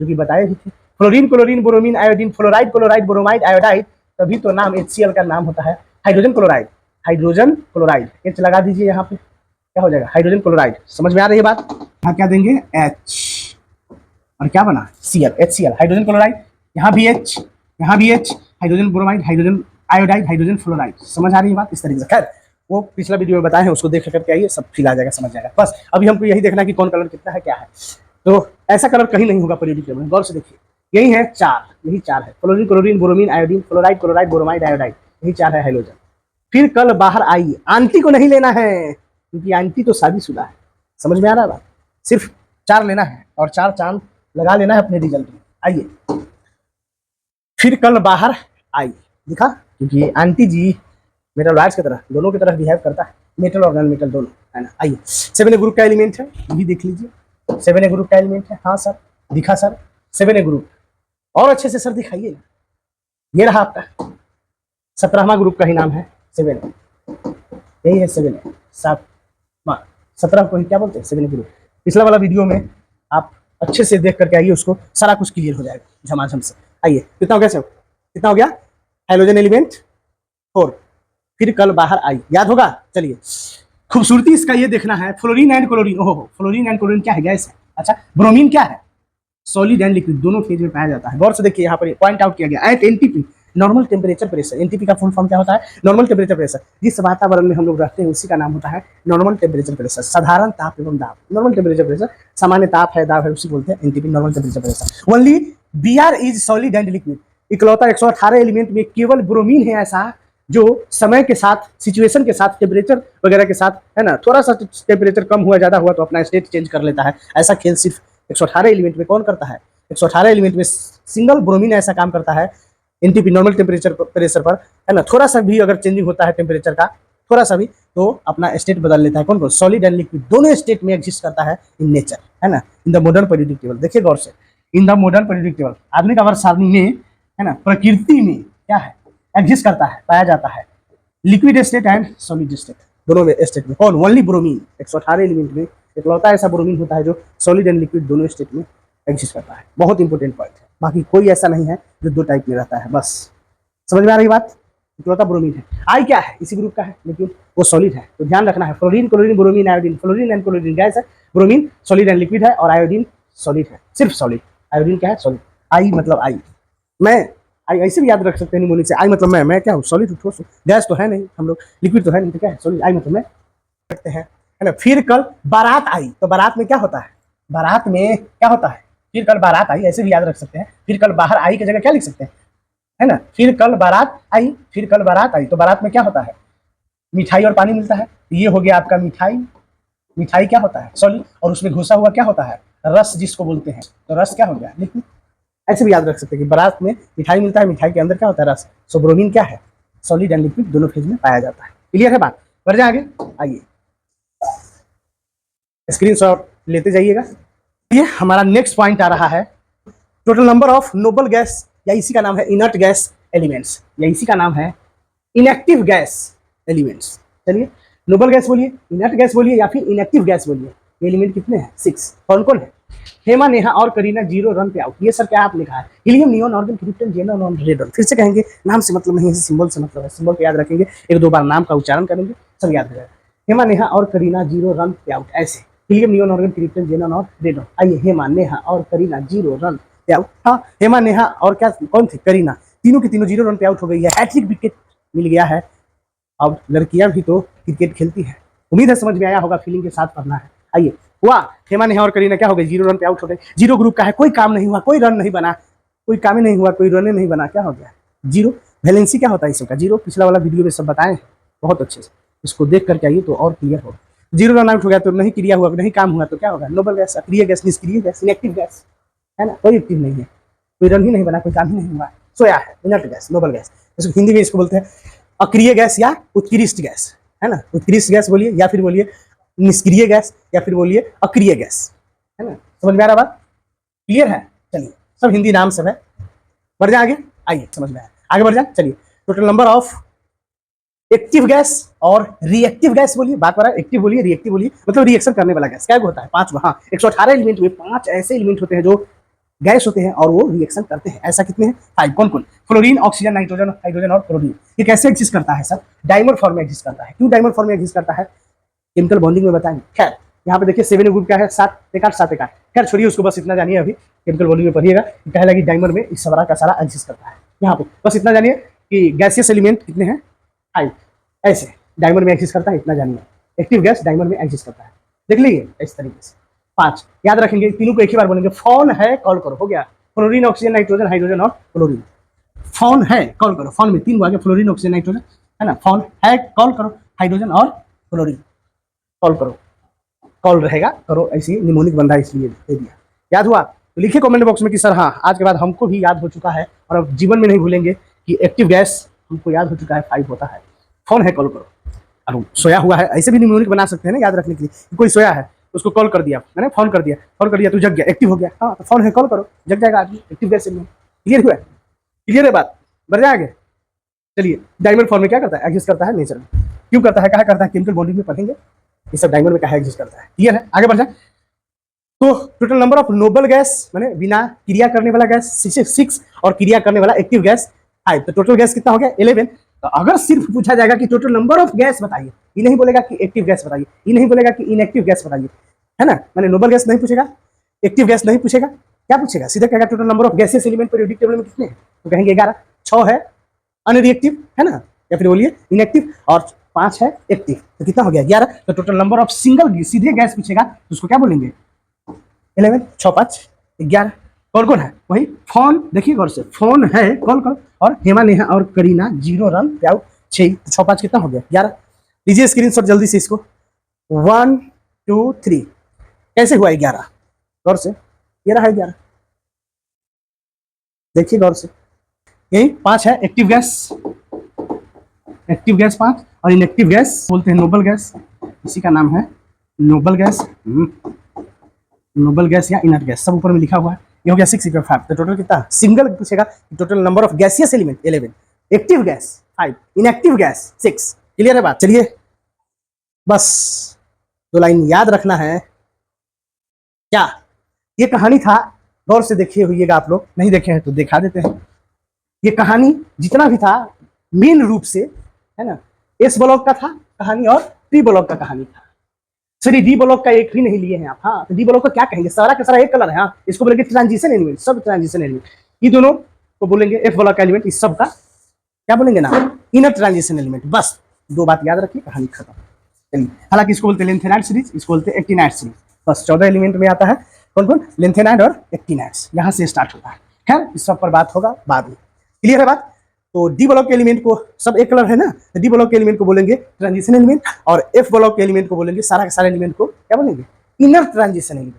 जो कि बताए भी थे, fluorine, chlorine, bromine, iodine, fluoride, chloride, bromide, iodide, तभी तो नाम HCl का नाम होता है hydrogen chloride. Hydrogen chloride, H लगा दीजिए यहाँ पे, क्या हो जाएगा, हाइड्रोजन क्लोराइड। समझ में आ रही है बात। यहाँ क्या देंगे, H, और क्या बना, Cl, HCl, हाइड्रोजन क्लोराइड। यहाँ भी H, यहाँ भी H, hydrogen bromide, hydrogen iodide, hydrogen fluoride. समझ आ रही है बात। इस तरीके से, खैर वो पिछला वीडियो में बताए हैं, उसको देख करके आइए, सब फील आ जाएगा, समझ जाएगा। बस अभी हमको यही देखना है कि कौन कलर कितना है, क्या है। तो ऐसा कलर कहीं नहीं होगा पीरियोडिक टेबल में, गौर से देखिए। यही है चार, यही चार है, fluorine, chlorine, bromine, iodine, fluoride, chloride, bromide, iodide, यही चार है हाइड्रोजन। फिर कल बाहर आई, आंटी को नहीं लेना है क्योंकि आंटी तो शादीशुदा है। समझ में आ रहा है बात। सिर्फ चार लेना है और चार चांद लगा लेना है अपने रिजल्ट में। आइए, फिर कल बाहर आई, दिखा, क्योंकि आंटी जी मेटल वायर्स की तरह, दोनों की तरह बिहेव करता है, मेटल और नॉन मेटल दोनों, है ना। आइए, 7A ग्रुप का एलिमेंट है, ये भी देख लीजिए, 7A ग्रुप का एलिमेंट है। हाँ सर, दिखा सर, 7A ग्रुप। और अच्छे से सर दिखाइए ना, ये रहा आपका 17वां ग्रुप का ही नाम है 7A, यही है 7A, 17 को ही क्या बोलते हैं, 7A ग्रुप। पिछला वाला वीडियो में आप अच्छे से देख करके आइए, उसको सारा कुछ क्लियर हो जाएगा झमाझम से। आइए, कितना हो गया सर, कितना हो गया, हाइड्रोजन एलिमेंट 4, फिर कल बाहर आई, याद होगा। चलिए, खूबसूरती इसका ये देखना है, फ्लोरीन एंड क्लोरीन, ओहो, फ्लोरीन एंड क्लोरीन क्या है, गैस है। अच्छा, ब्रोमीन क्या है, सॉलिड एंड लिक्विड, दोनों फेज में पाया जाता है। गौर से देखिए, यहाँ पर पॉइंट आउट किया गया, at NTP, normal temperature pressure. NTP का फुल फॉर्म क्या होता है, नॉर्मल टेम्परेचर प्रेशर। जिस वातावरण में हम लोग रहते हैं उसी का नाम होता है नॉर्मल टेम्परेचर प्रेशर, साधारण ताप एवं दाब। नॉर्मल टेम्परेचर प्रेशर, सामान्य ताप है, दाब है, उसी बोलते हैं NTP, normal temperature pressure. Only Br is solid and liquid, इकलौता 118 एलिमेंट में केवल ब्रोमीन है ऐसा जो समय के साथ, सिचुएशन के साथ, टेम्परेचर वगैरह के साथ, है ना, थोड़ा सा टेम्परेचर कम हुआ ज्यादा हुआ तो अपना स्टेट चेंज कर लेता है। ऐसा खेल सिर्फ 118 एलिमेंट में कौन करता है, 118 एलिमेंट में सिंगल ब्रोमीन ऐसा काम करता है एनटीपी, नॉर्मल टेम्परेचर प्रेशर पर, है ना। थोड़ा सा भी अगर चेंजिंग होता है टेम्परेचर का, थोड़ा सा भी, तो अपना स्टेट बदल लेता है। कौन कौन, सॉलिड एंड लिक्विड, दोनों स्टेट में एग्जिस्ट करता है इन नेचर, है ना, in the modern periodic table. देखिए गौर से, इन द मॉडर्न पीरियोडिक टेबल, आधुनिक आवर्त सारणी में, है ना, प्रकृति में क्या है, एग्जिस्ट करता है, पाया जाता है liquid state and solid state, दोनों में स्टेट में। कौन, ओनली ब्रोमीन, 118 एलिमेंट में इकलौता ऐसा ब्रोमीन होता है जो सॉलिड एंड लिक्विड दोनों स्टेट में एग्जिस्ट करता है। बहुत इंपॉर्टेंट पॉइंट है, बाकी कोई ऐसा नहीं है जो दो टाइप में रहता है। बस समझ में आ रही बात, इकलौता ब्रोमीन है। आई क्या है, इसी ग्रुप का है लेकिन वो सॉलिड है, तो ध्यान रखना है। Fluorine, chlorine, bromine, iodine, fluorine and chlorine gas है, ब्रोमीन सॉलिड एंड लिक्विड है, और आयोडीन सॉलिड है, सिर्फ सॉलिड। आयोडीन क्या है, सॉलिड। आई मतलब आई, मैं, आई ऐसे भी याद रख सकते हैं निमोनिक से, आई मतलब मैं क्या हूँ, सॉलिड हूँ, ठोस हूँ, गैस तो है नहीं, हम लोग लिक्विड तो है नहीं, तो क्या है, सॉलिड। आई मतलब मैं रखते हैं, है ना। फिर कल बारात आई, तो बारात में क्या होता है, बारात में क्या होता है, फिर कल बारात आई, ऐसे भी याद रख सकते हैं। फिर कल बाहर आई की जगह क्या लिख सकते हैं, है ना, फिर कल बारात आई, फिर कल बारात आई, तो बारात में क्या होता है, मिठाई और पानी मिलता है, तो ये हो गया आपका मिठाई। मिठाई क्या होता है, सॉलिड, और उसमें घुसा हुआ क्या होता है, रस जिसको बोलते हैं, तो रस क्या हो गया, लिक्विड। ऐसे भी याद रख सकते हैं कि बारात में मिठाई मिलता है, मिठाई के अंदर क्या होता है, रस। सो ब्रोमीन क्या है, सॉलिड एंड लिक्विड दोनों फेज में पाया जाता है। क्लियर है बात, बढ़ जाए आगे। आइए, स्क्रीनशॉट लेते जाइएगा। ये हमारा नेक्स्ट पॉइंट आ रहा है, total number of noble gas, या इसी का नाम है इनर्ट गैस एलिमेंट्स, या इसी का नाम है इनएक्टिव गैस एलिमेंट्स। चलिए, नोबल गैस बोलिए, इनर्ट गैस बोलिए, या फिर इनएक्टिव गैस बोलिए। ये एलिमेंट कितने हैं, 6। कौन कौन है, हेमा, नेहा और करीना 0 रन पे आउट। ये सर क्या आप लिखा है, helium, neon, argon, krypton, xenon और रेडॉन। फिर से कहेंगे, नाम से मतलब नहीं है, सिंबल से मतलब है। सिंबल को याद रखेंगे, एक दो बार नाम का उच्चारण करेंगे, सब याद रहेगा। हेमा, नेहा और करीना 0 रन पे आउट, ऐसे helium, neon, argon, krypton, xenon और रेडॉन। आइए, हेमा, नेहा और करीना 0 रन पे आउट। हाँ, हेमा, नेहा और क्या कौन थे, करीना, तीनों की तीनों 0 रन पे आउट हो गई है, हैट्रिक विकेट मिल गया है। अब लड़कियां भी तो क्रिकेट खेलती है, उम्मीद है समझ में आया होगा, फीलिंग के साथ पढ़ना है। आइए, हुआ, हेमा, नेहा और करीना क्या हो गई, 0 रन पे आउट हो गए। 0 ग्रुप का है, कोई काम नहीं हुआ, कोई रन नहीं बना, कोई काम ही नहीं हुआ, कोई रन नहीं बना, क्या हो गया, 0। वैलेंसी क्या होता है इसका, 0। पिछला वाला वीडियो में सब बताएं बहुत अच्छे से, इसको देख करके आइए तो और क्लियर होगा। 0 रन आउट हो गया तो नहीं क्रिया हुआ, नहीं काम हुआ तो क्या होगा, नोबल गैस, अक्रिय गैस, निष्क्रिय गैस, इनएक्टिव गैस, है ना, कोई एक्टिव नहीं है, कोई रन ही नहीं बना, कोई काम ही नहीं हुआ, सोया है, इनर्ट गैस, नोबल गैस। इसको हिंदी में इसको बोलते हैं अक्रिय गैस या उत्कृष्ट गैस, है ना। उत्कृष्ट गैस बोलिए, या फिर बोलिए निष्क्रिय गैस, या फिर बोलिए अक्रिय गैस, है ना। समझ में आ रहा बात, क्लियर है। चलिए, सब हिंदी नाम सब है, बढ़ जाए आगे। आइए, समझ में आया, आगे बढ़ जाए। चलिए, total number of active gas और रिएक्टिव गैस बोलिए, बात पर एक्टिव बोलिए, रिएक्टिव बोलिए, मतलब रिएक्शन करने वाला गैस क्या होता है, 5। हाँ, 118 एलिमेंट में 5 ऐसे एलिमेंट होते हैं जो गैस होते हैं और वो रिएक्शन करते हैं। ऐसा कितने हैं, 5। कौन कौन, फ्लोरीन, ऑक्सीजन, नाइट्रोजन, हाइड्रोजन और क्लोरीन। ये कैसे एग्जिस्ट करता है सर, डाइमर फॉर्म में एग्जिस्ट करता है। क्यों डाइमर फॉर्म में एग्जिस्ट करता है, केमिकल बॉन्डिंग में बताएंगे। खैर यहाँ पे देखिए 7 ग्रुप क्या है, 7 एक 8 7 एक 8। खैर छोड़िए उसको, बस इतना जानिए अभी केमिकल बॉन्डिंग में पढ़िएगा क्या लगी डायमर में इस सारा का सारा एग्जिस्ट करता है। यहाँ पे बस इतना जानिए कि गैसियस एलिमेंट कितने हैं 5, ऐसे डायमर में एग्जिस्ट करता है, इतना जानिए। एक्टिव गैस डायमर में एग्जिस्ट करता है, देख लीजिए इस तरीके से 5 याद रखेंगे। तीनों को एक ही बार बोलेंगे। फोन है कॉल करो, हो गया। फ्लोरीन ऑक्सीजन नाइट्रोजन हाइड्रोजन और क्लोरीन। फोन है कॉल करो, फोन में 3 गो आ गया, फ्लोरीन ऑक्सीजन नाइट्रोजन है ना। फोन है कॉल करो, हाइड्रोजन और क्लोरीन कॉल करो, कॉल रहेगा करो, ऐसी निमोनिक बंदा इसलिए दे दिया। याद हुआ तो लिखिए कमेंट बॉक्स में कि सर हाँ आज के बाद हमको भी याद हो चुका है और अब जीवन में नहीं भूलेंगे कि एक्टिव गैस हमको याद हो चुका है 5 होता है। फोन है कॉल करो। और सोया हुआ है, ऐसे भी निमोनिक बना सकते हैं ना याद रखने के लिए। कोई सोया है उसको कॉल कर दिया, मैंने फोन कर दिया तो जग गया, एक्टिव हो गया। हाँ तो फोन है कॉल करो, जग जाएगा आदमी, एक्टिव गैस में। क्लियर हुआ, क्लियर है बात, बढ़ जाए आगे। चलिए डायमंड फॉर्म में क्या करता है, एग्जिस्ट करता है नेचर में। क्यों करता है, कहा करता है, केमिकल बॉन्डिंग में पढ़ेंगे ये सब डायमंड में कहा एग्जिस्ट करता है। क्लियर है, आगे बढ़ जाए। तो total number of noble gas मैंने बिना क्रिया करने वाला गैस 6 और क्रिया करने वाला एक्टिव गैस 5, तो टोटल गैस कितना हो गया 11। तो अगर सिर्फ पूछा जाएगा कि टोटल नंबर ऑफ गैस बताइए, ये नहीं बोलेगा कि एक्टिव गैस बताइए, ये नहीं बोलेगा कि इनएक्टिव गैस बताइए, है ना। मैंने नोबल गैस नहीं पूछेगा, एक्टिव गैस नहीं पूछेगा, क्या पूछेगा, सीधे कहेगा total number of gases element periodic table में कितने हैं, तो कहेंगे 11। 6 है अनरिएक्टिव, है ना, या फिर बोलिए इनएक्टिव, और 5 है एक्टिव, तो कितना हो गया 11। तो टोटल नंबर ऑफ सिंगल सीधे गैस पूछेगा तो उसको क्या बोलेंगे 11, 6 5 11। कौन कौन है, वही फोन, देखिए गौर से, फोन है कॉल करो, और हेमा नेहा और करीना 0 रन प्याउ 6, 6 5 कितना हो गया 11। लीजिए स्क्रीनशॉट जल्दी से इसको, 1 2 3 कैसे हुआ 11, गौर से, ये रहा 11, देखिए गौर से। यही 5 है एक्टिव गैस, एक्टिव गैस 5, और इनएक्टिव गैस बोलते हैं नोबल गैस, इसी का नाम है नोबल गैस। नोबल गैस या इनर्ट गैस सब ऊपर में लिखा हुआ है। ये हो गया 6 5। तो टोटल कितना, सिंगल पूछेगा total number of gaseous element 11, active gas 5, inactive gas 6। Clear है बात, चलिए बस 2 लाइन याद रखना है। क्या ये कहानी था, गौर से देखिए होइएगा, आप लोग नहीं देखे हैं तो दिखा देते हैं। ये कहानी जितना भी था मेन रूप से, है ना, एस ब्लॉक का था कहानी और टी ब्लॉक का कहानी था। सॉरी डी ब्लॉक का एक भी नहीं लिए हैं आप। हाँ तो डी ब्लॉक का क्या कहेंगे, सारा का सारा एक कलर है। हाँ इसको बोलेंगे ट्रांजिशन एलिमेंट, सब ट्रांजिशन एलिमेंट। ये दोनों को बोलेंगे एफ ब्लॉक का एलिमेंट, इस सब का क्या बोलेंगे ना, इनर ट्रांजिशन एलिमेंट। बस 2 बात याद रखिए, कहानी खत्म। चलिए, हालांकि इसको बोलते हैं लेंथेनाइड सीरीज, इसको बोलते हैं एक्टिनाइड सीरीज। बस 14 एलिमेंट में आता है, कौन कौन, लेंथेनाइड और एक्टिनाइड्स, यहाँ से स्टार्ट होता है। खैर इस सब पर बात होगा बाद में। क्लियर है बात। तो डी ब्लॉक के एलिमेंट को, सब एक कलर है ना, तो डी ब्लॉक के एलिमेंट को बोलेंगे ट्रांजिशन एलिमेंट, और एफ ब्लॉक के एलिमेंट को बोलेंगे, सारा के सारे एलिमेंट को क्या बोलेंगे, inner transition element.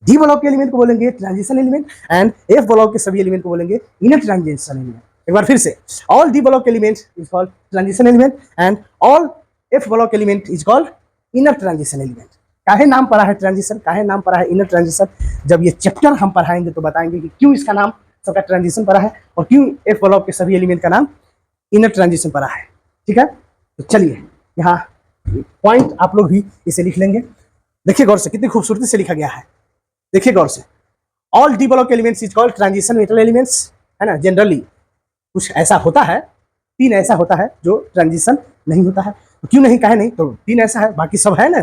D block के एलिमेंट को बोलेंगे transition element, and F block के सभी एलिमेंट को बोलेंगे इनर ट्रांजिशन एलिमेंट। एक बार फिर से, all D block element is called transition element and all F block element is called inner transition element. काहे नाम पड़ा है ट्रांजिशन, काहे नाम पड़ा है इनर ट्रांजिशन, जब ये चैप्टर हम पढ़ाएंगे तो बताएंगे कि क्यों इसका नाम सबका ट्रांजिशन पड़ा है और क्यों एफ ब्लॉक के सभी एलिमेंट का नाम इनर ट्रांजिशन पड़ा है। ठीक है, तो चलिए यहाँ पॉइंट आप लोग भी इसे लिख लेंगे। देखिए गौर से, कितनी खूबसूरती से लिखा गया है, देखिए गौर से। All D block elements is called transition metal elements, है ना। जनरली कुछ ऐसा होता है, 3 ऐसा होता है जो ट्रांजिशन नहीं होता है। तो क्यों नहीं, कहे नहीं, तो 3 ऐसा है, बाकी सब है ना,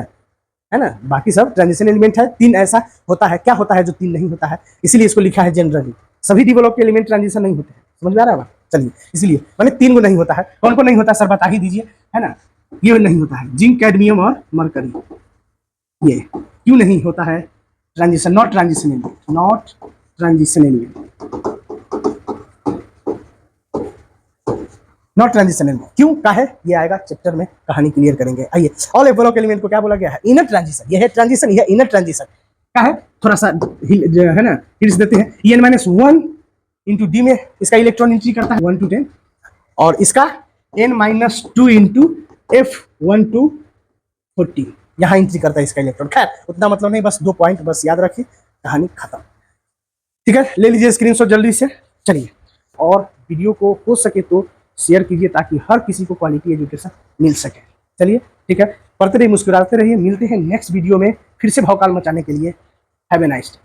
है ना, बाकी सब ट्रांजिशन एलिमेंट है। 3 ऐसा होता है, क्या होता है जो 3 नहीं होता है, इसीलिए इसको लिखा है जनरली। सभी डी ब्लॉक के एलिमेंट ट्रांजिशन नहीं होते हैं, समझ में आ रहा है। चलिए, इसलिए मैंने 3 को नहीं होता है। कौन को नहीं होता सर बता ही दीजिए, है ना। ये नहीं होता है, जिंक कैडमियम और मरकरी, ये क्यों नहीं होता है transition, not transition element, not transition element, not transition element. क्यों का है, ये आएगा चैप्टर में, कहानी क्लियर करेंगे। आइए, ऑल एफ ब्लॉक एलिमेंट को क्या बोला गया है, इनर ट्रांजिशन। ये है ट्रांजिशन, ये है इनर ट्रांजिशन। क्या है, थोड़ा सा है ना, हिल्स देते हैं। En-1 इंटू डी में इसका इलेक्ट्रॉन एंट्री करता है 1 to 10, और इसका N-2 इंटू F1 to 40 यहाँ एंट्री करता है इसका इलेक्ट्रॉन। खैर उतना मतलब नहीं, बस 2 पॉइंट बस याद रखिए, कहानी खत्म। ठीक है, ले लीजिए स्क्रीनशॉट जल्दी से। चलिए, और वीडियो को हो सके तो शेयर कीजिए ताकि हर किसी को क्वालिटी एजुकेशन मिल सके। चलिए ठीक है, पढ़ते रहिए, मुस्कुराते रहिए। मिलते हैं नेक्स्ट वीडियो में फिर से भौकाल मचाने के लिए। Have a nice day.